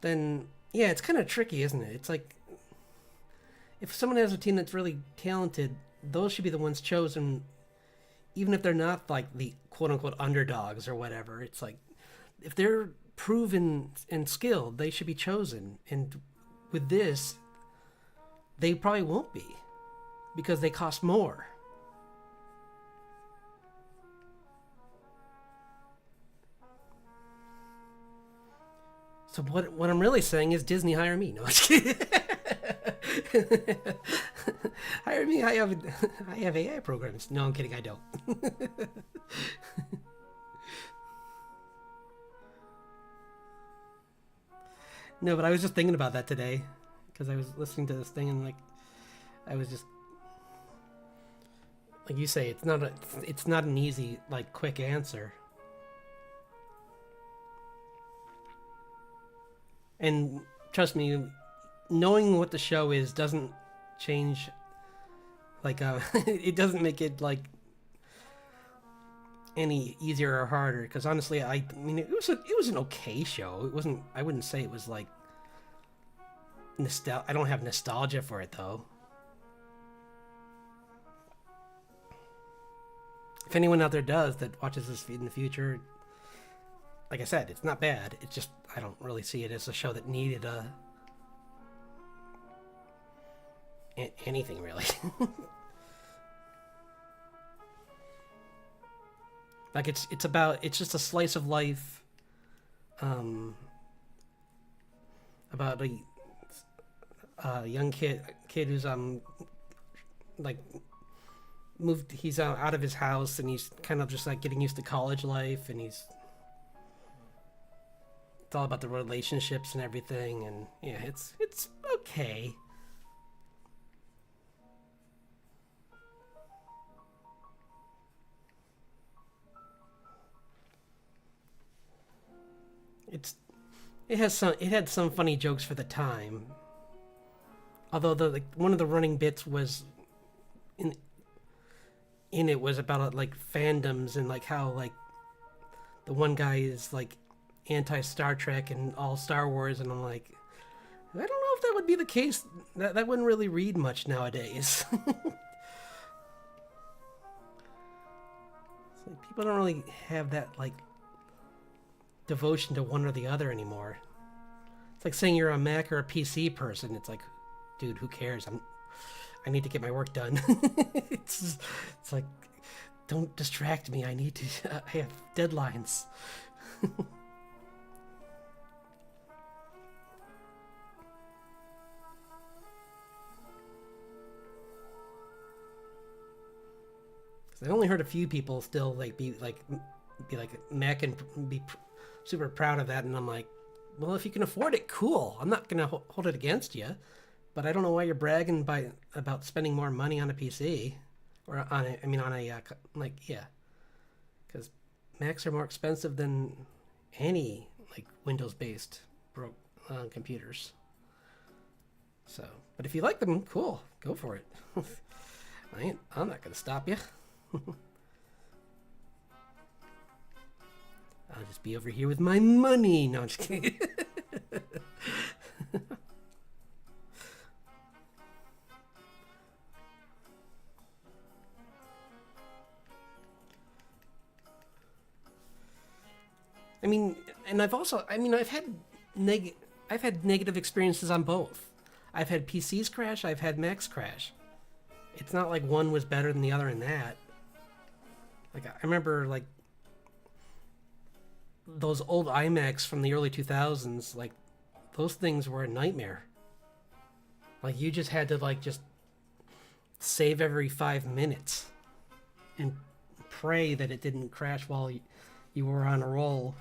then yeah, it's kind of tricky, isn't it? It's like if someone has a team that's really talented, those should be the ones chosen, even if they're not like the quote unquote underdogs or whatever. It's like if they're proven and skilled, they should be chosen. And with this, they probably won't be because they cost more. So what I'm really saying is Disney, hire me. No, I'm just kidding. Hire me. I have AI programs. No, I'm kidding. I don't. No, but I was just thinking about that today because I was listening to this thing and like I was just like you say, it's not an easy like quick answer. And trust me, knowing what the show is doesn't change like it doesn't make it like any easier or harder because honestly I mean it was an okay show. It wasn't, I wouldn't say it was like I don't have nostalgia for it though. If anyone out there does that watches this in the future, like I said, it's not bad. It's just I don't really see it as a show that needed anything really. Like it's just a slice of life, about a young kid who's like moved. He's out of his house and he's kind of just like getting used to college life, and it's all about the relationships and everything. And yeah, it's okay. It had some funny jokes for the time. Although one of the running bits was in it was about like fandoms and like how like the one guy is like anti Star Trek and all Star Wars, and I'm like, I don't know if that would be the case. That wouldn't really read much nowadays. Like, people don't really have that like devotion to one or the other anymore. It's like saying you're a Mac or a PC person. It's like, dude, who cares? I need to get my work done. it's like, don't distract me. I need to. I have deadlines. I only heard a few people still be like Mac and be super proud of that, and I'm like, well, if you can afford it, cool. I'm not gonna hold it against you, but I don't know why you're bragging about spending more money on a PC or on a because Macs are more expensive than any like Windows-based computers. So, but if you like them, cool, go for it. I'm not gonna stop you. I'll just be over here with my money. No, I'm just kidding. I mean, and I've had negative experiences on both. I've had PCs crash, I've had Macs crash. It's not like one was better than the other in that. Like, I remember, like, those old iMacs from the early 2000s, like, those things were a nightmare. Like, you just had to, like, just save every 5 minutes and pray that it didn't crash while you were on a roll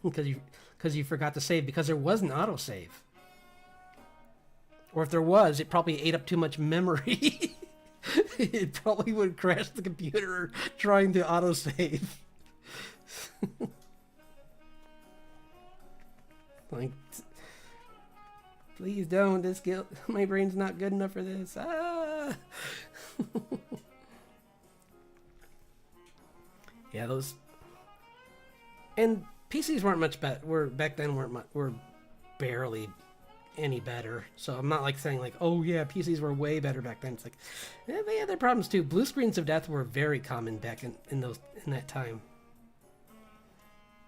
because you forgot to save, because there was an autosave. Or if there was, it probably ate up too much memory. It probably would crash the computer trying to autosave. Like, please don't. My brain's not good enough for this. Ah. Yeah, those. And PCs weren't much better. Back then were barely any better. So I'm not like saying like, oh yeah, PCs were way better back then. It's like, yeah, they had their problems too. Blue screens of death were very common back in that time.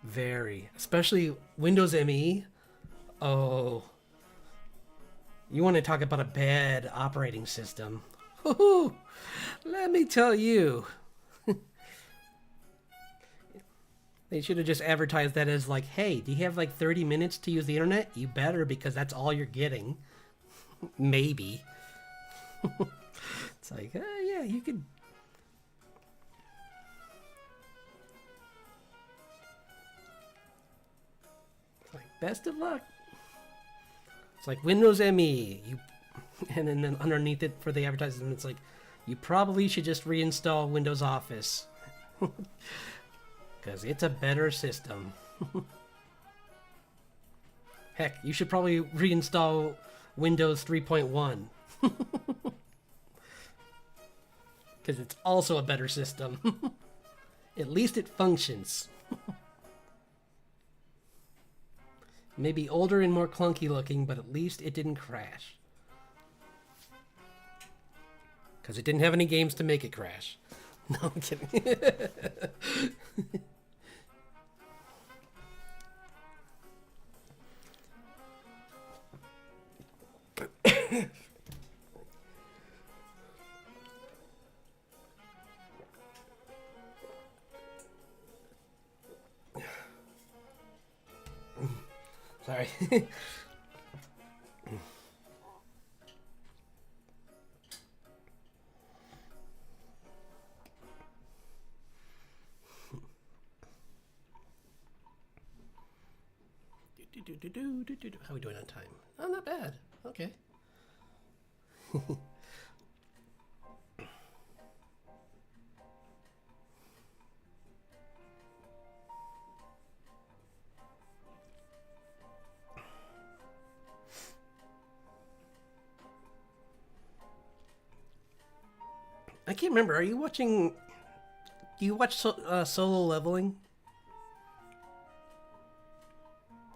Very, especially Windows ME. Oh, You want to talk about a bad operating system? Woo-hoo. Let me tell you. They should have just advertised that as like, hey, do you have like 30 minutes to use the internet? You better, because that's all you're getting. Maybe. It's like, yeah, you could. It's like, best of luck. It's like Windows ME. And then underneath it for the advertisement, it's like, you probably should just reinstall Windows Office. Because it's a better system. Heck, you should probably reinstall Windows 3.1. Because it's also a better system. At least it functions. Maybe older and more clunky looking, but at least it didn't crash. Because it didn't have any games to make it crash. No, I'm kidding. Sorry. How are we doing on time? Oh, not bad. Okay. I can't remember. Are you watching? Do you watch Solo Leveling?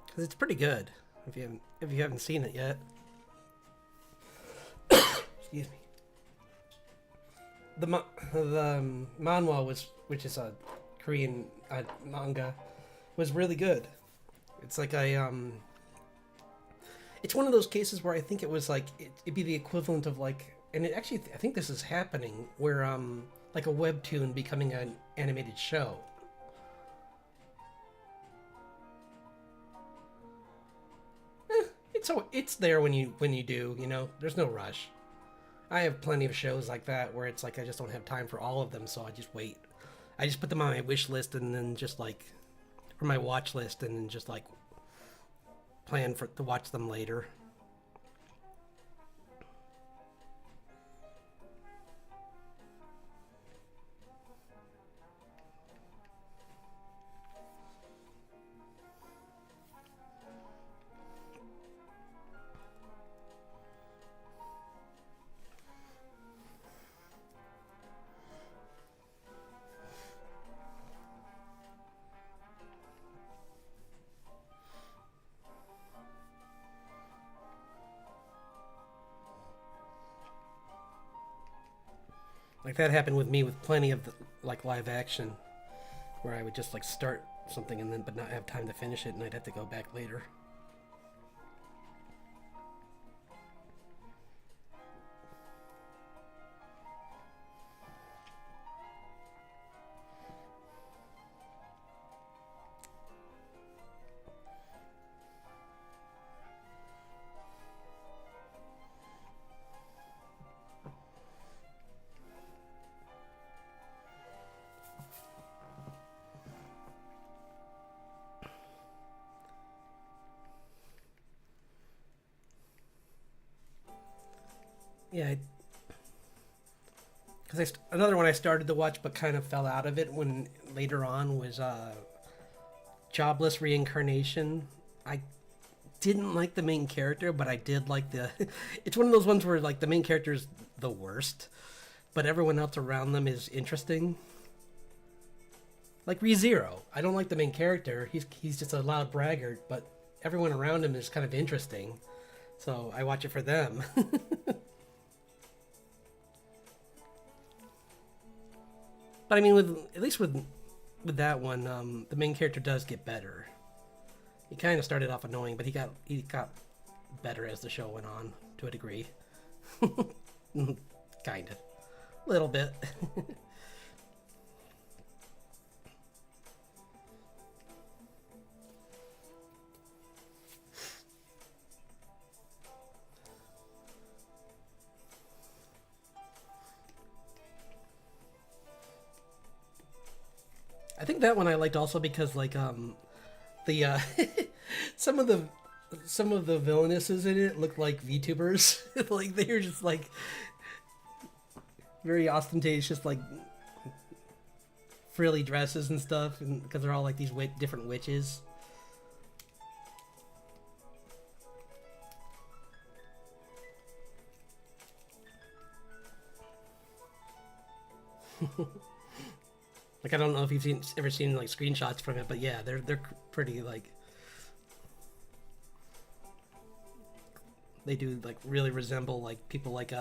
Because it's pretty good. If you haven't seen it yet. Excuse me. The manhwa which is a Korean manga, was really good. It's like it's one of those cases where I think it was like it'd be the equivalent of like. And it actually, I think this is happening, where like a webtoon becoming an animated show. It's there when you do, you know. There's no rush. I have plenty of shows like that where it's like I just don't have time for all of them, so I just wait. I just put them on my wish list and then just like, or my watch list, and then just like plan to watch them later. Like that happened with me with plenty of like live action, where I would just like start something and then but not have time to finish it, and I'd have to go back later. Yeah, because another one I started to watch but kind of fell out of it when later on was Jobless Reincarnation. I didn't like the main character, but I did like the. It's one of those ones where like the main character is the worst, but everyone else around them is interesting. Like ReZero, I don't like the main character. He's just a loud braggart, but everyone around him is kind of interesting, so I watch it for them. But I mean, at least with that one, the main character does get better. He kind of started off annoying, but he got better as the show went on. to a degree. Kind of. Little bit. I think that one I liked also because like the some of the some of the villainesses in it looked like VTubers. Like they were just like very ostentatious, like frilly dresses and stuff, and because they're all like these different witches. Like I don't know if you've ever seen like screenshots from it, but yeah, they're pretty like they do like really resemble like people like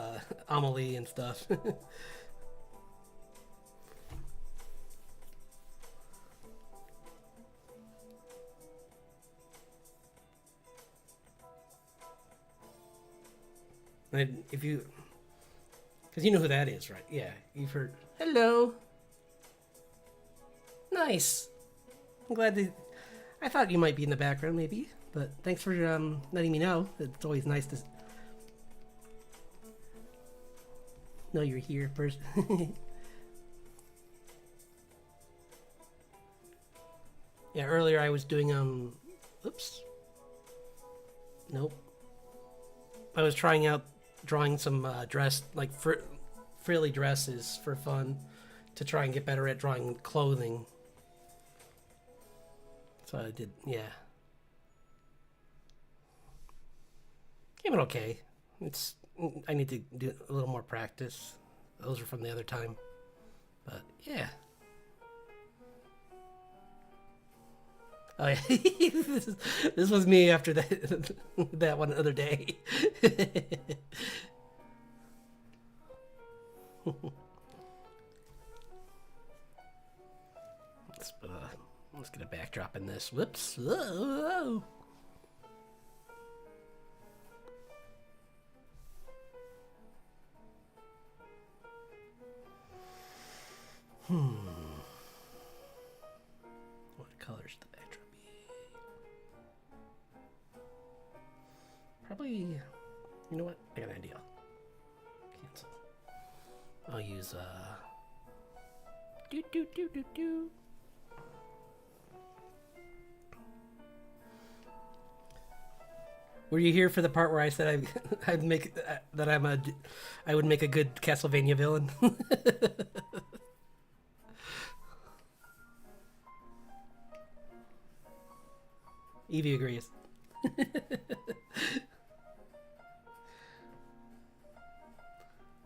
Amelie and stuff. And if you, because you know who that is, right? Yeah, you've heard. Hello. Nice. I'm glad that. I thought you might be in the background, maybe, but thanks for letting me know. It's always nice to know you're here, person. Yeah, earlier I was doing oops. Nope. I was trying out drawing some frilly dresses for fun to try and get better at drawing clothing. So I did, yeah. Came out okay. I need to do a little more practice. Those are from the other time. But yeah. Oh yeah. this was me after that that one other day. Let's get a backdrop in this. Whoops. Whoa. What color should the backdrop be? Probably, you know what? I got an idea. Cancel. I'll use do. Were you here for the part where I said I would make a good Castlevania villain? Evie agrees.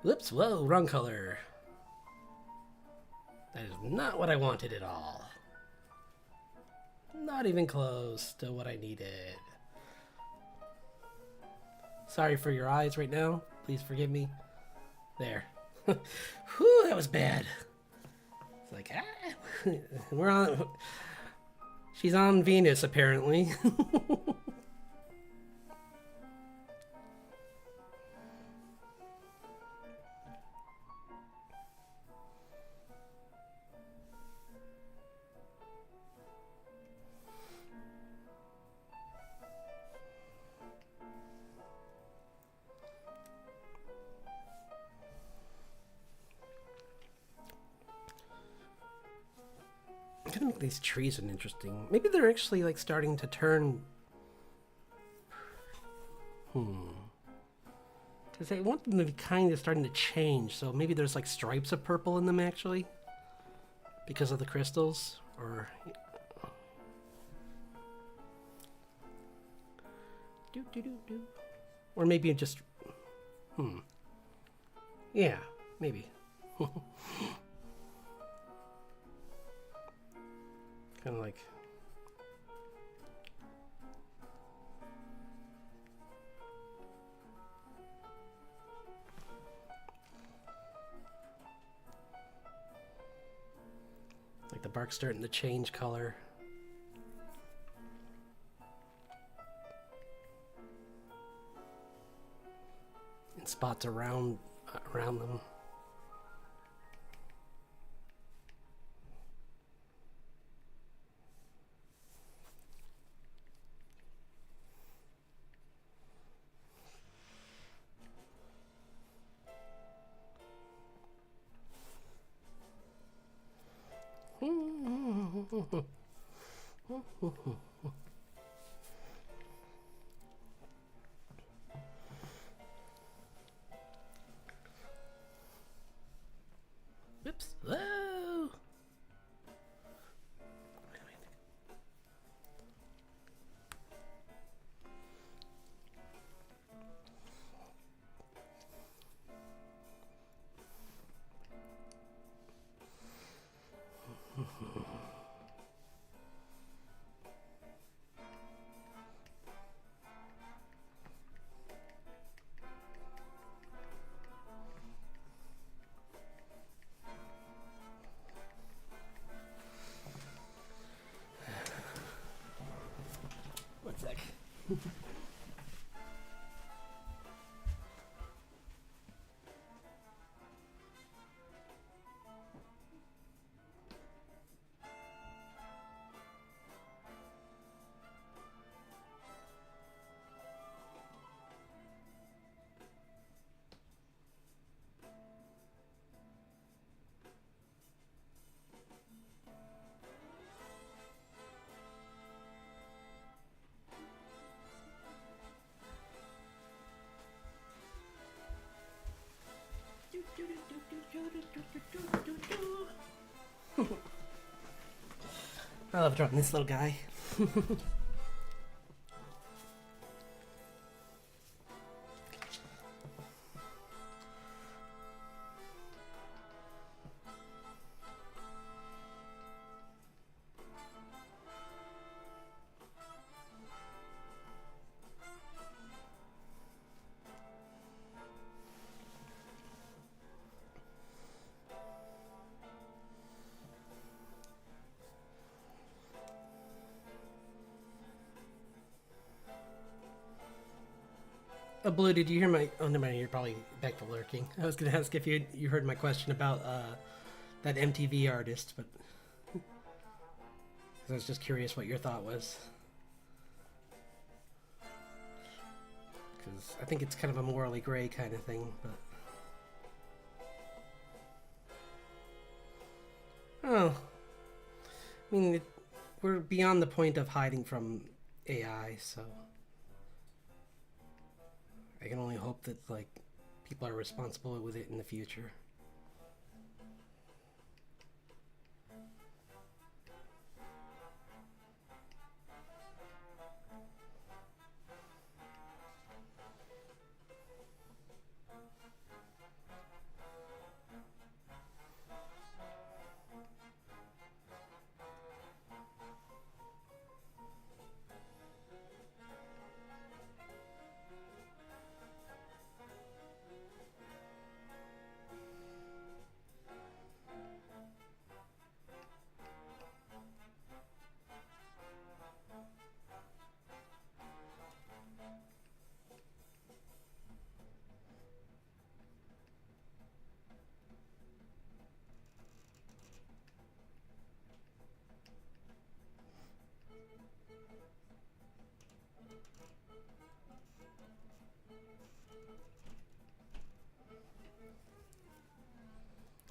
Whoops, whoa, wrong color. That is not what I wanted at all. Not even close to what I needed. Sorry for your eyes right now. Please forgive me. There. Whew, that was bad. It's like, we're on... She's on Venus, apparently. I'm gonna make these trees an interesting. Maybe they're actually like starting to turn. Because I want them to be kind of starting to change. So maybe there's like stripes of purple in them actually, because of the crystals, or. Or maybe just. Yeah, maybe. Kind of like the bark starting to change color. spots around them. Whoops. Whoa. One sec. I love drawing this little guy. Oh, Blue, did you hear my... Oh, never mind, you're probably back to lurking. I was going to ask if you heard my question about that MTV artist, but... I was just curious what your thought was. Because I think it's kind of a morally gray kind of thing, but... Oh. I mean, we're beyond the point of hiding from AI, so... I can only hope that, like, people are responsible with it in the future.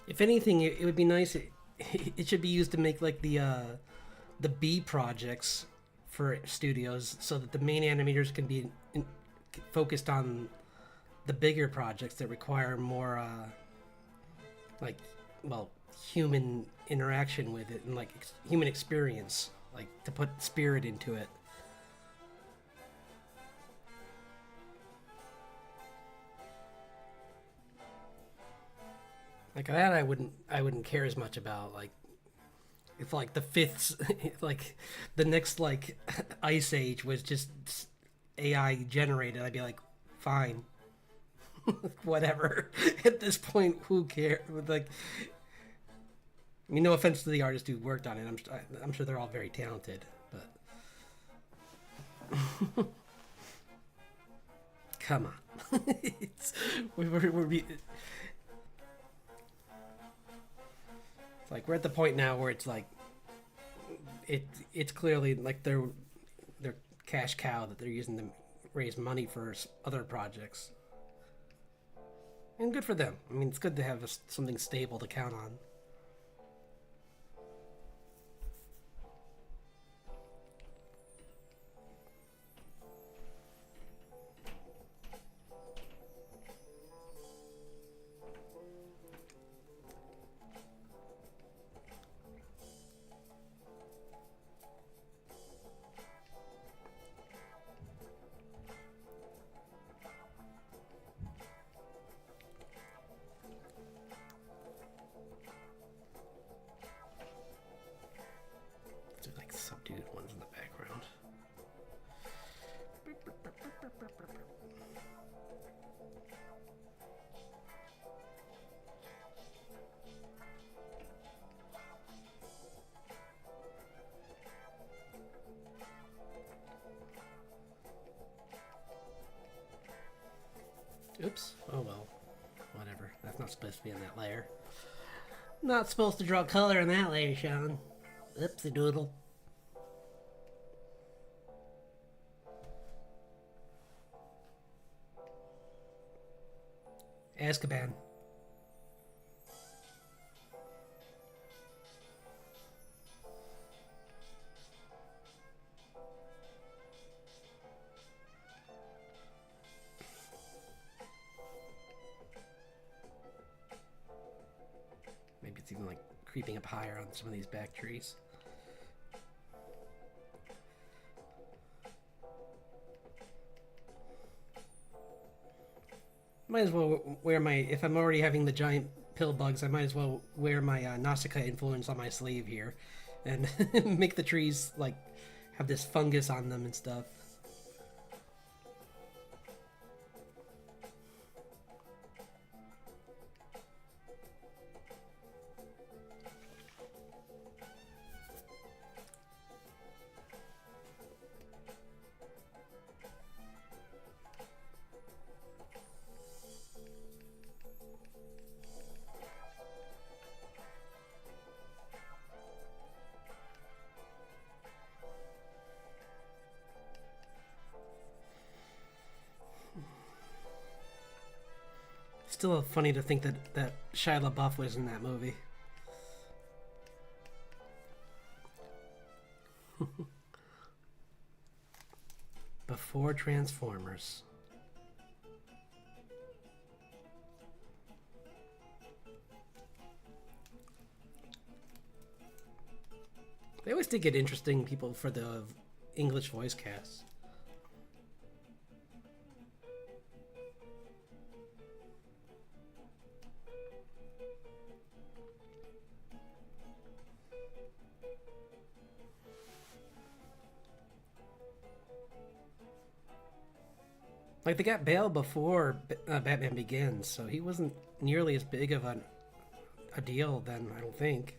If anything, it would be nice. It should be used to make like the B projects for studios, so that the main animators can be focused on the bigger projects that require more, like, well, human interaction with it and like human experience, like to put spirit into it. Like that, I wouldn't care as much about. Like, if like the fifth, like the next like ice age was just AI generated, I'd be like, fine, whatever. At this point, who cares? Like, I mean, no offense to the artists who worked on it. I'm sure they're all very talented, but come on. it's, we're it's like we're at the point now where it's like it's clearly like their cash cow that they're using to raise money for other projects, and good for them. I mean, it's good to have something stable to count on. There's like subdued ones in the background. Oops. Oh well. Whatever. That's not supposed to be in that layer. Not supposed to draw color in that layer, Sean. Oopsie doodle. Azkaban. Maybe it's even like creeping up higher on some of these back trees. Might as well wear my, if I'm already having the giant pill bugs, I might as well wear my Nausicaa influence on my sleeve here and make the trees like have this fungus on them and stuff. Still funny to think that Shia LaBeouf was in that movie. Before Transformers. They always did get interesting people for the English voice cast. Like, they got Bale before Batman Begins, so he wasn't nearly as big of a deal then, I don't think.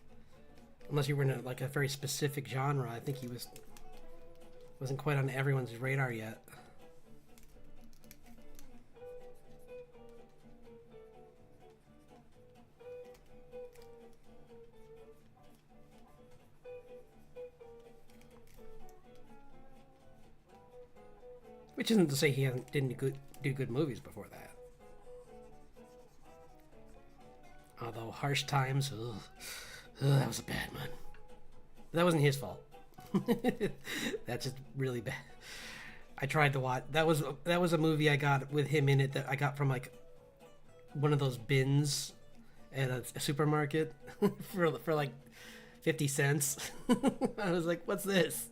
Unless you were in like a very specific genre, I think he wasn't quite on everyone's radar yet. Which isn't to say he didn't do good movies before that. Although Harsh Times, that was a bad one. That wasn't his fault. That's just really bad. I tried to watch. That was a movie I got with him in it that I got from like one of those bins at a supermarket for like 50 cents. I was like, "What's this?"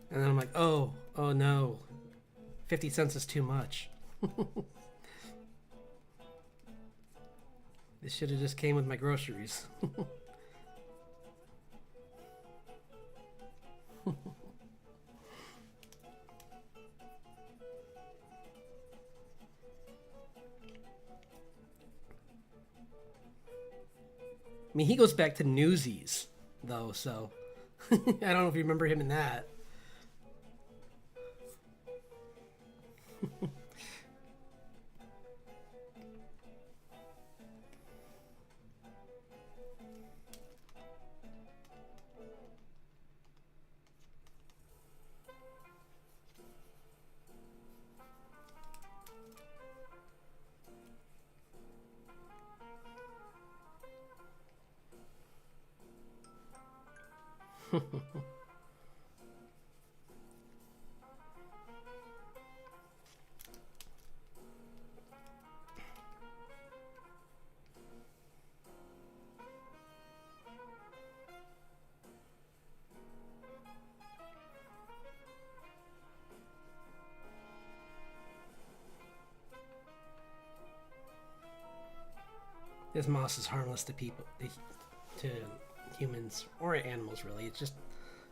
And then I'm like, oh no, 50 cents is too much. This should have just came with my groceries. I mean, he goes back to Newsies, though, so I don't know if you remember him in that. This moss is harmless to people, to humans or animals. Really, it just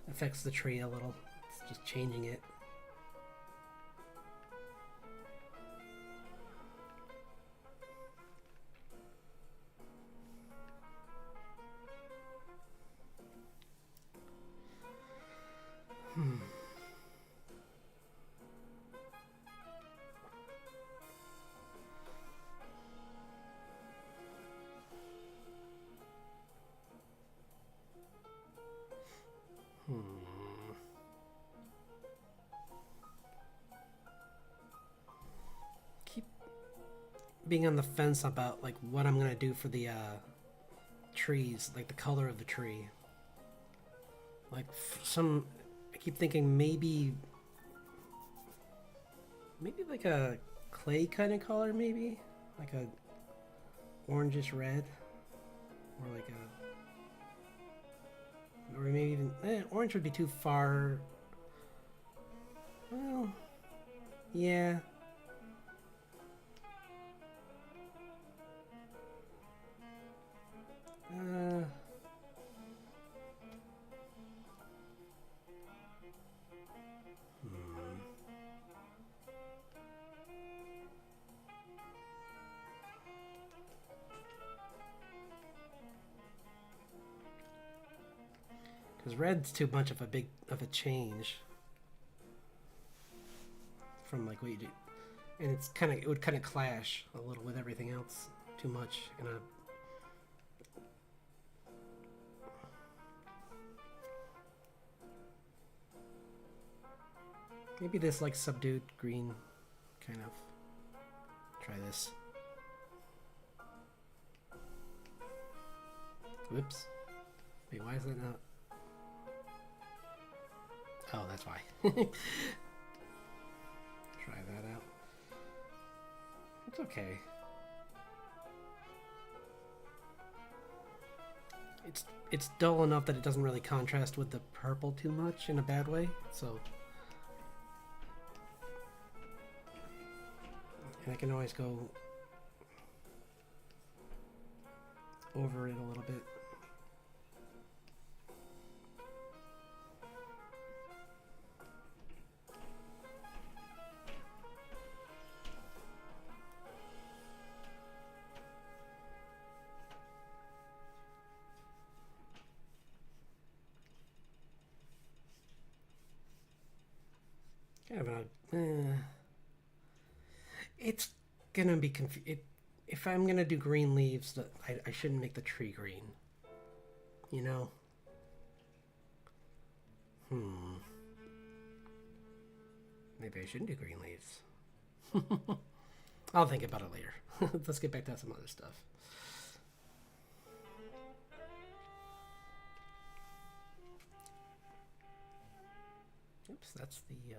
affects the tree a little. It's just changing it. Keep being on the fence about like what I'm gonna do for the trees, like the color of the tree. Like I keep thinking maybe like a clay kind of color, maybe like a orangish red, or like or maybe even orange would be too far. Well, yeah. Because red's too much of a change from like what you do, and it would kind of clash a little with everything else too much in a. Maybe this like subdued green, kind of. Try this. Whoops. Wait, why is that not? Oh, that's why. Try that out. It's okay. It's dull enough that it doesn't really contrast with the purple too much in a bad way, so. And I can always go over it a little bit. Kind of it's gonna be if I'm gonna do green leaves, I shouldn't make the tree green. You know? Maybe I shouldn't do green leaves. I'll think about it later. Let's get back to some other stuff. Oops, that's the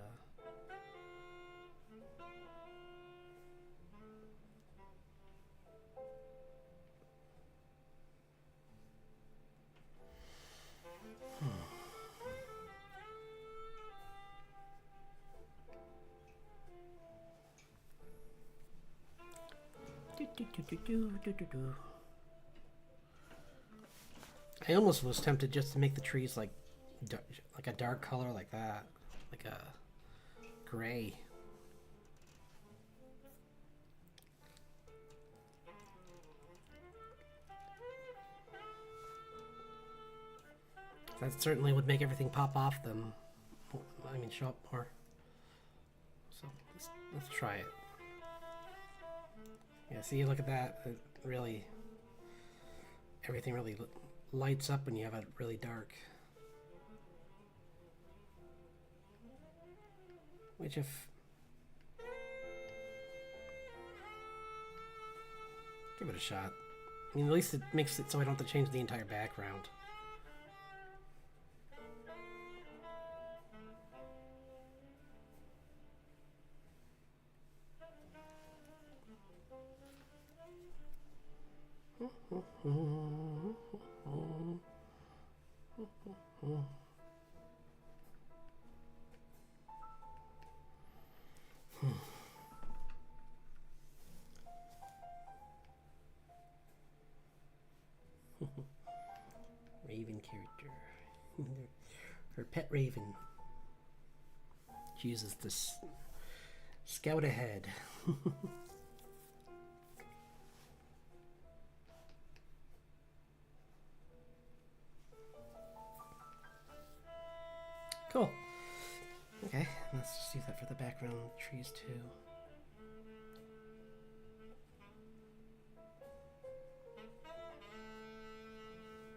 I almost was tempted just to make the trees like a dark color like that, like a gray. That certainly would make everything pop off them. I mean, show up more. So let's Let's try it. Yeah, see, look at that. It really, everything really lights up when you have it really dark. Which if... Give it a shot. I mean, at least it makes it so I don't have to change the entire background. Raven character. Her pet raven. She uses this scout ahead. Cool. Okay, let's just use that for the background trees too.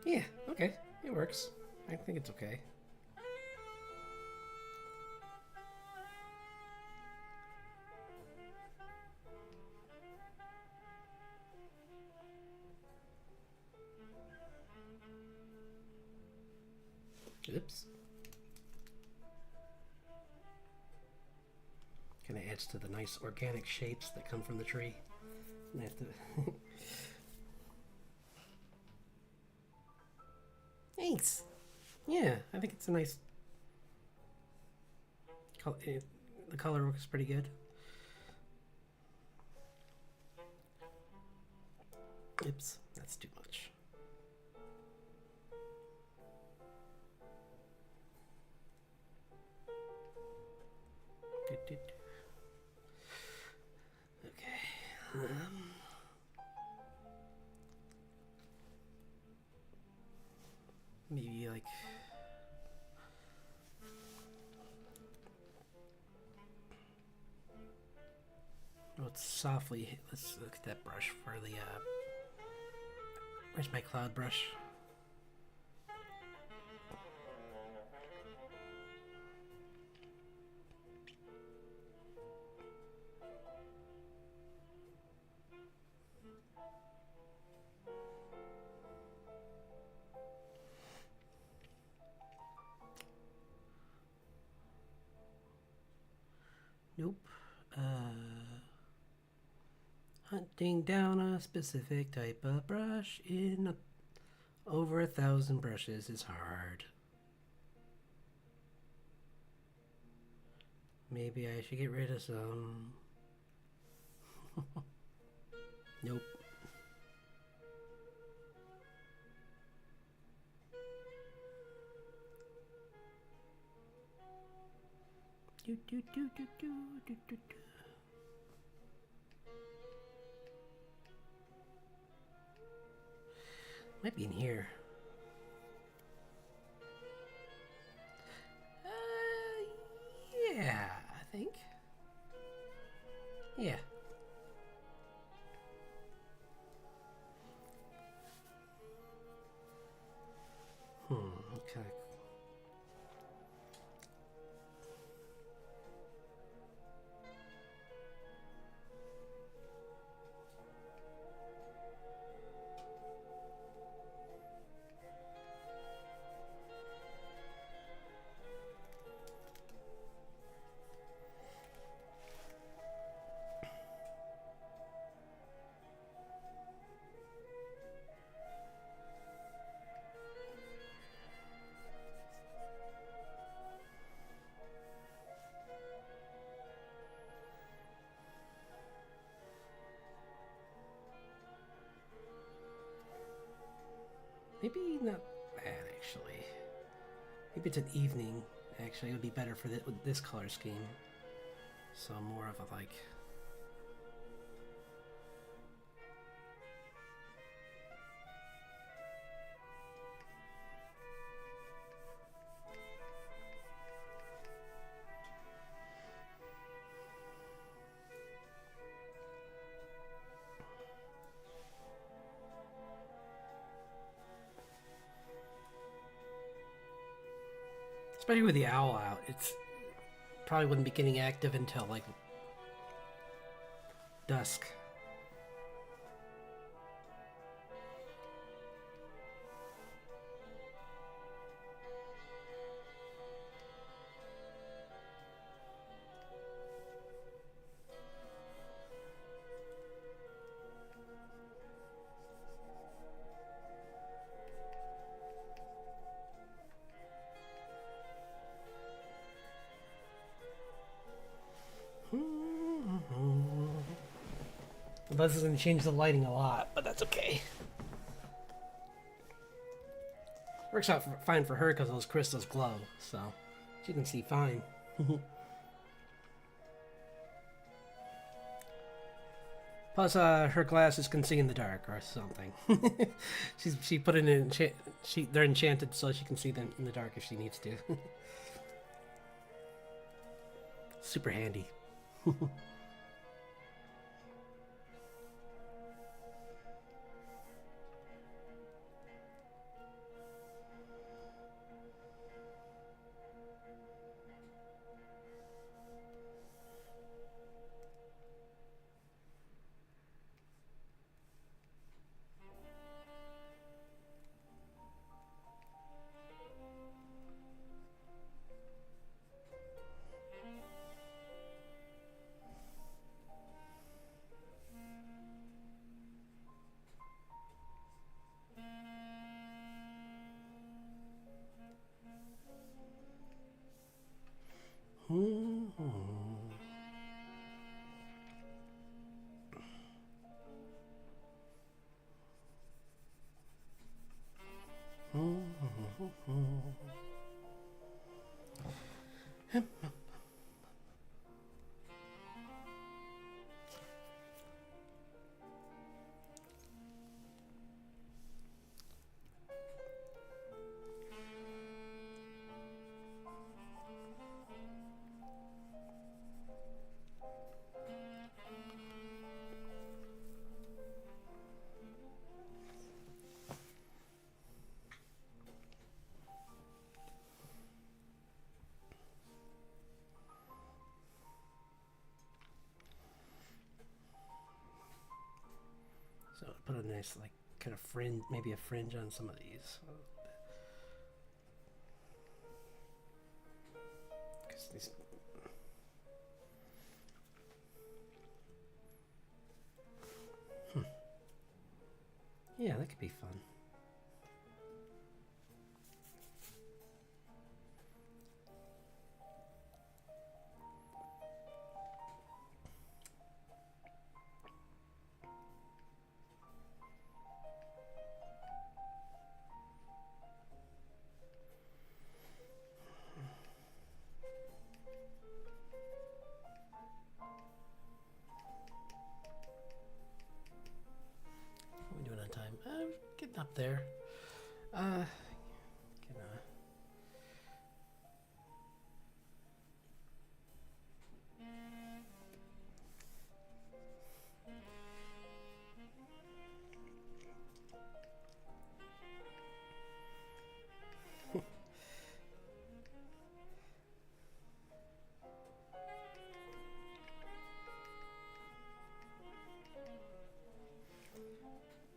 Yeah, okay, it works. I think it's okay. Oops. Kind of adds to the nice organic shapes that come from the tree. And I have to Thanks. Yeah, I think it's a nice color. The color looks pretty good. Oops, that's too much. Okay. Maybe like let's softly let's look at that brush for the where's my cloud brush? Nope. Hunting down a specific type of brush in over 1,000 brushes is hard. Maybe I should get rid of some. Nope. Do, do, do, do, do, do, do, do. Might be in here. Yeah, I think. Yeah. Okay. Maybe not bad, actually. Maybe it's an evening, actually. It would be better for with this color scheme. So more of a, like... Especially with the owl out, it's probably wouldn't be getting active until like dusk. This is going to change the lighting a lot, but that's okay. Works out fine for her because those crystals glow, so she can see fine. Plus, her glasses can see in the dark or something. She put it in they're enchanted so she can see them in the dark if she needs to. Super handy. So put a nice, like, kind of fringe, maybe a fringe on some of these. Because these. Yeah, that could be fun. What are we doing on time? Getting up there. Gonna.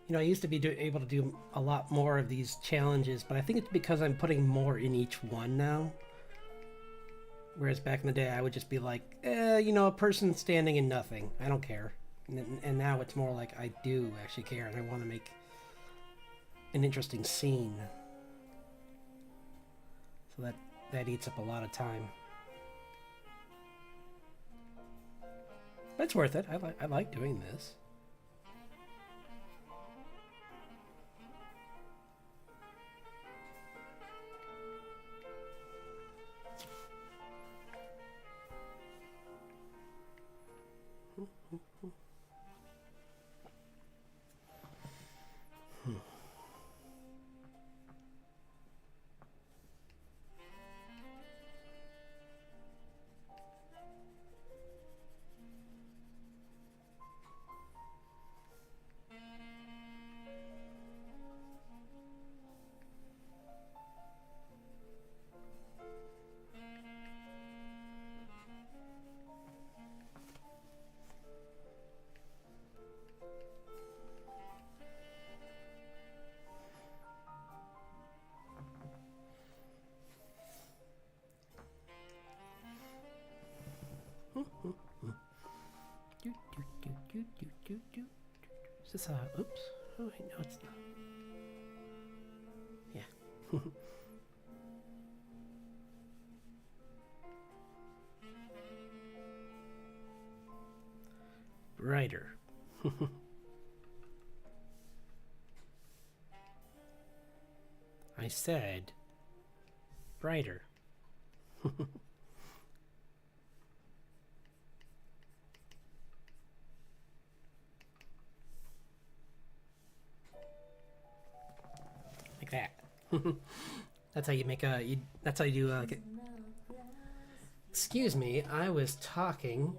You know, I used to be able to do a lot more of these challenges, but I think it's because I'm putting more in each one now. Whereas back in the day, I would just be like, you know, a person standing in nothing. I don't care. And now it's more like I do actually care, and I want to make an interesting scene. So that eats up a lot of time. But it's worth it. I like doing this. this oops. Oh, wait, no, it's not. Yeah. Brighter. I said brighter. Like that. That's how you make that's how you do excuse me, I was talking.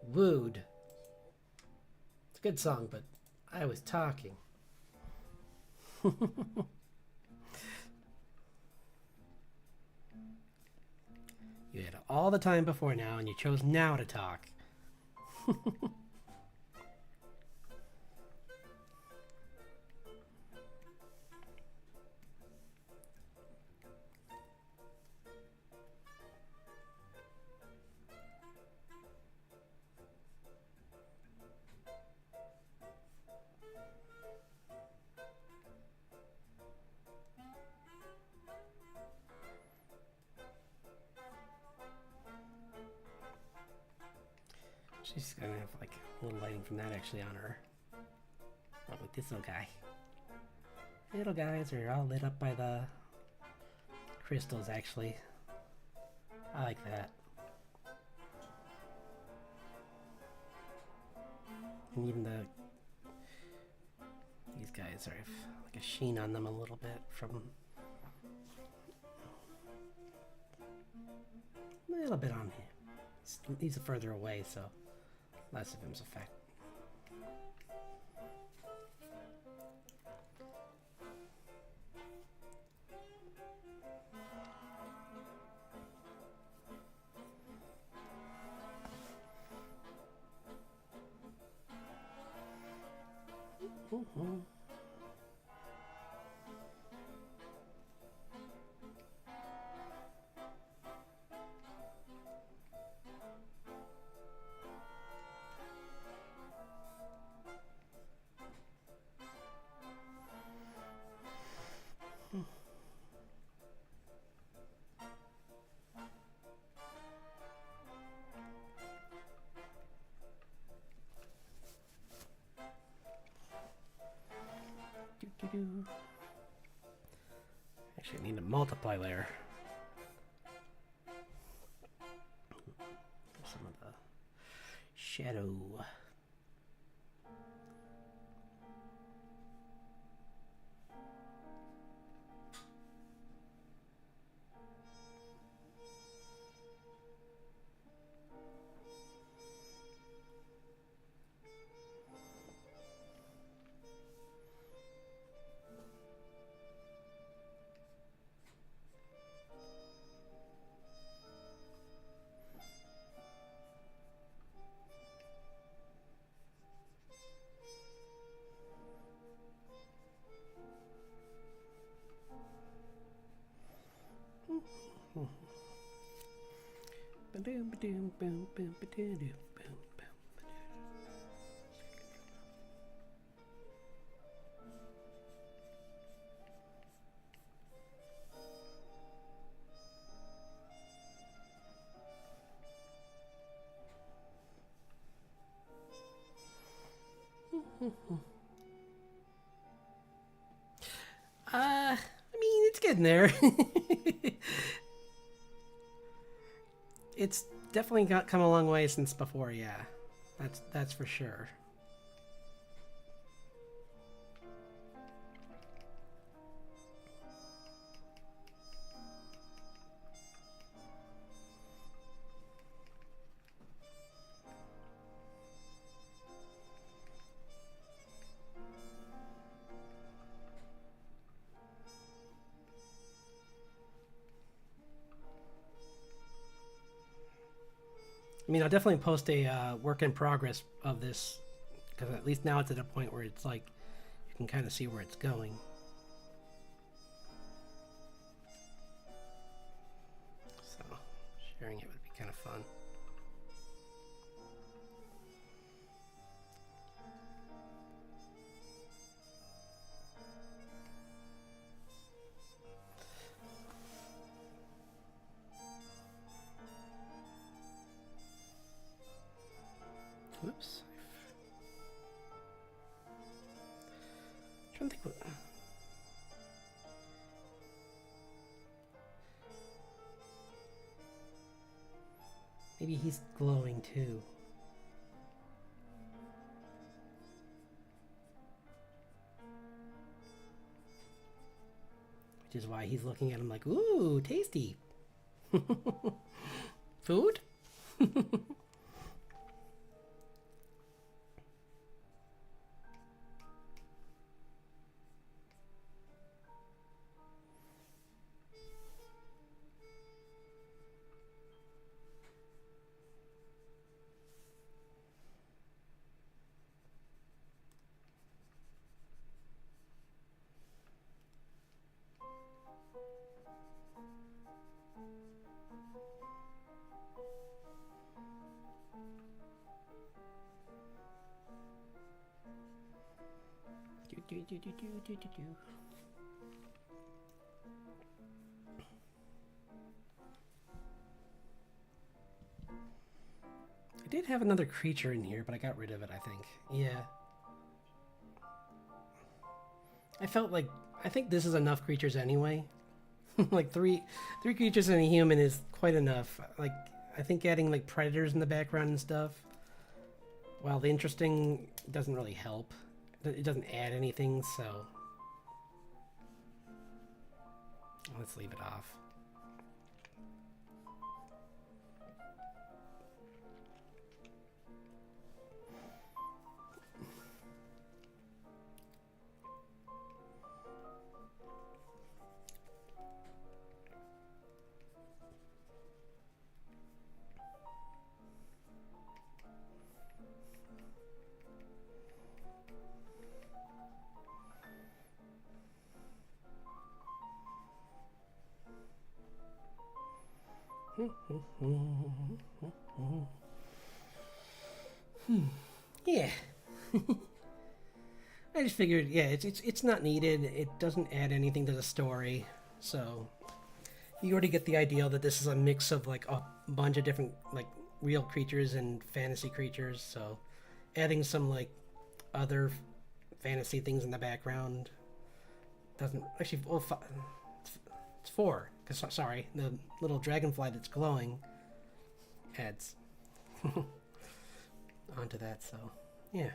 Wooed. It's a good song, but I was talking. You had all the time before now, and you chose now to talk. She's gonna have like a little lighting from that actually on her. Not like this little guy. Little guys are all lit up by the crystals actually. I like that. And even these guys are like a sheen on them a little bit from a little bit on him. He's further away, so less of him's effect. Actually, I need a multiply layer. Some of the shadow. I mean, it's getting there. It's definitely come a long way since before, yeah. That's for sure. I mean, I'll definitely post a work in progress of this, because at least now it's at a point where it's like you can kind of see where it's going. So sharing it would be kind of fun. Oops. I'm trying to think what... Maybe he's glowing too. Which is why he's looking at him like, ooh, tasty. Food? I did have another creature in here, but I got rid of it, I think. Yeah. I think this is enough creatures anyway. Like three creatures and a human is quite enough. Like, I think adding like predators in the background and stuff, while the interesting doesn't really help. It doesn't add anything, so let's leave it off. Yeah. I just figured, yeah, it's not needed. It doesn't add anything to the story, so you already get the idea that this is a mix of like a bunch of different like real creatures and fantasy creatures. So adding some like other fantasy things in the background doesn't actually. Well, it's four. Cause sorry, the little dragonfly that's glowing adds onto that. So yeah.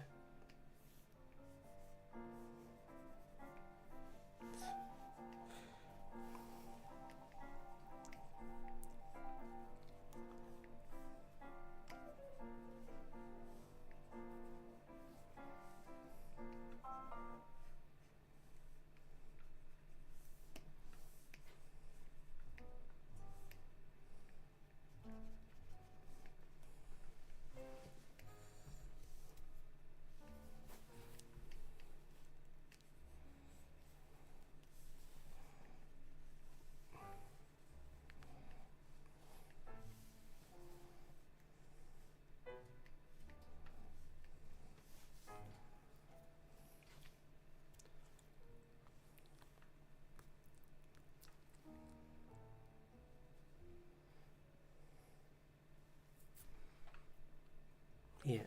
Yeah.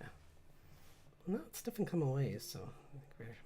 Well, no, it's different come away, so I think we're...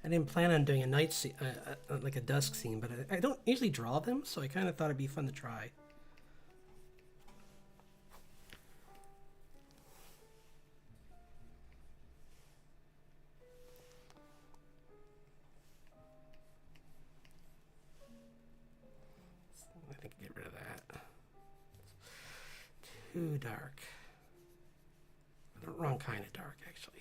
I didn't plan on doing a night scene, like a dusk scene, but I don't usually draw them, so I kind of thought it'd be fun to try. I think get rid of that. Too dark. The wrong kind of dark, actually.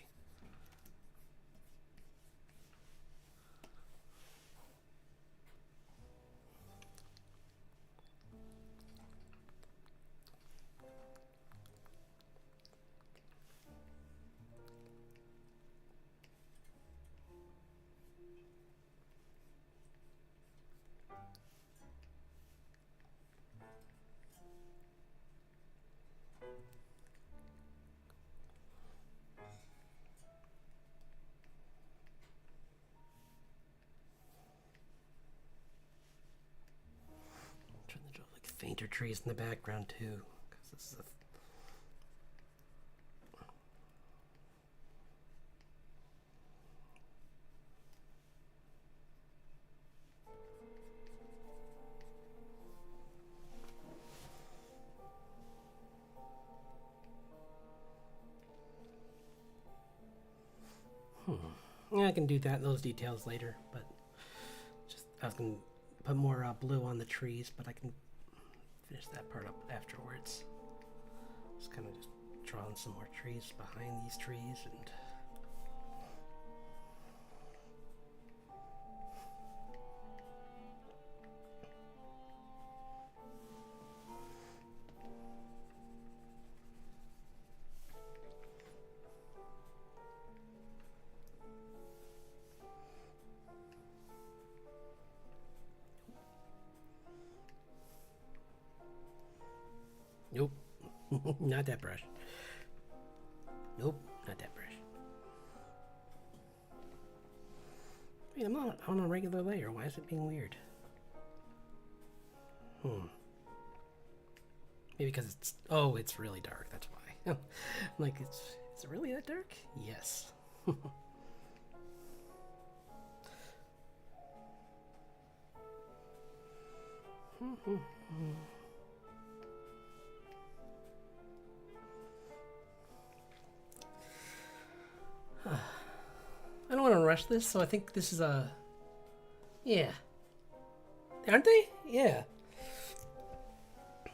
fainter trees in the background too, because this is a yeah, I can do that, those details later, but just I was gonna put more blue on the trees, but I can finish that part up afterwards. Just kind of just drawing some more trees behind these trees and. Nope, not that brush. Nope, not that brush. Wait, I'm not on a regular layer. Why is it being weird? Maybe because it's... Oh, it's really dark. That's why. I'm like, is it really that dark? Yes. I don't want to rush this, so I think this is a... Yeah. Aren't they? Yeah. I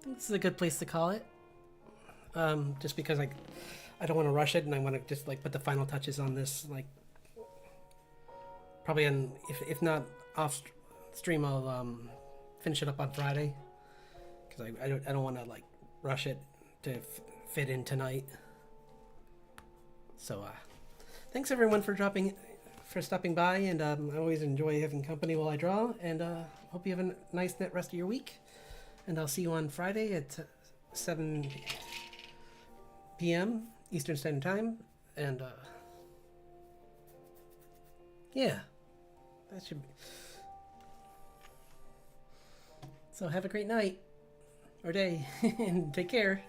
think this is a good place to call it. Just because I don't want to rush it, and I want to just like put the final touches on this. Like, probably on if not off stream, I'll finish it up on Friday. Because I don't want to like rush it to fit in tonight. So, thanks everyone for stopping by, and I always enjoy having company while I draw, and hope you have a nice rest of your week, and I'll see you on Friday at 7 p.m. Eastern Standard Time, and yeah, that should be. So have a great night, or day, and take care.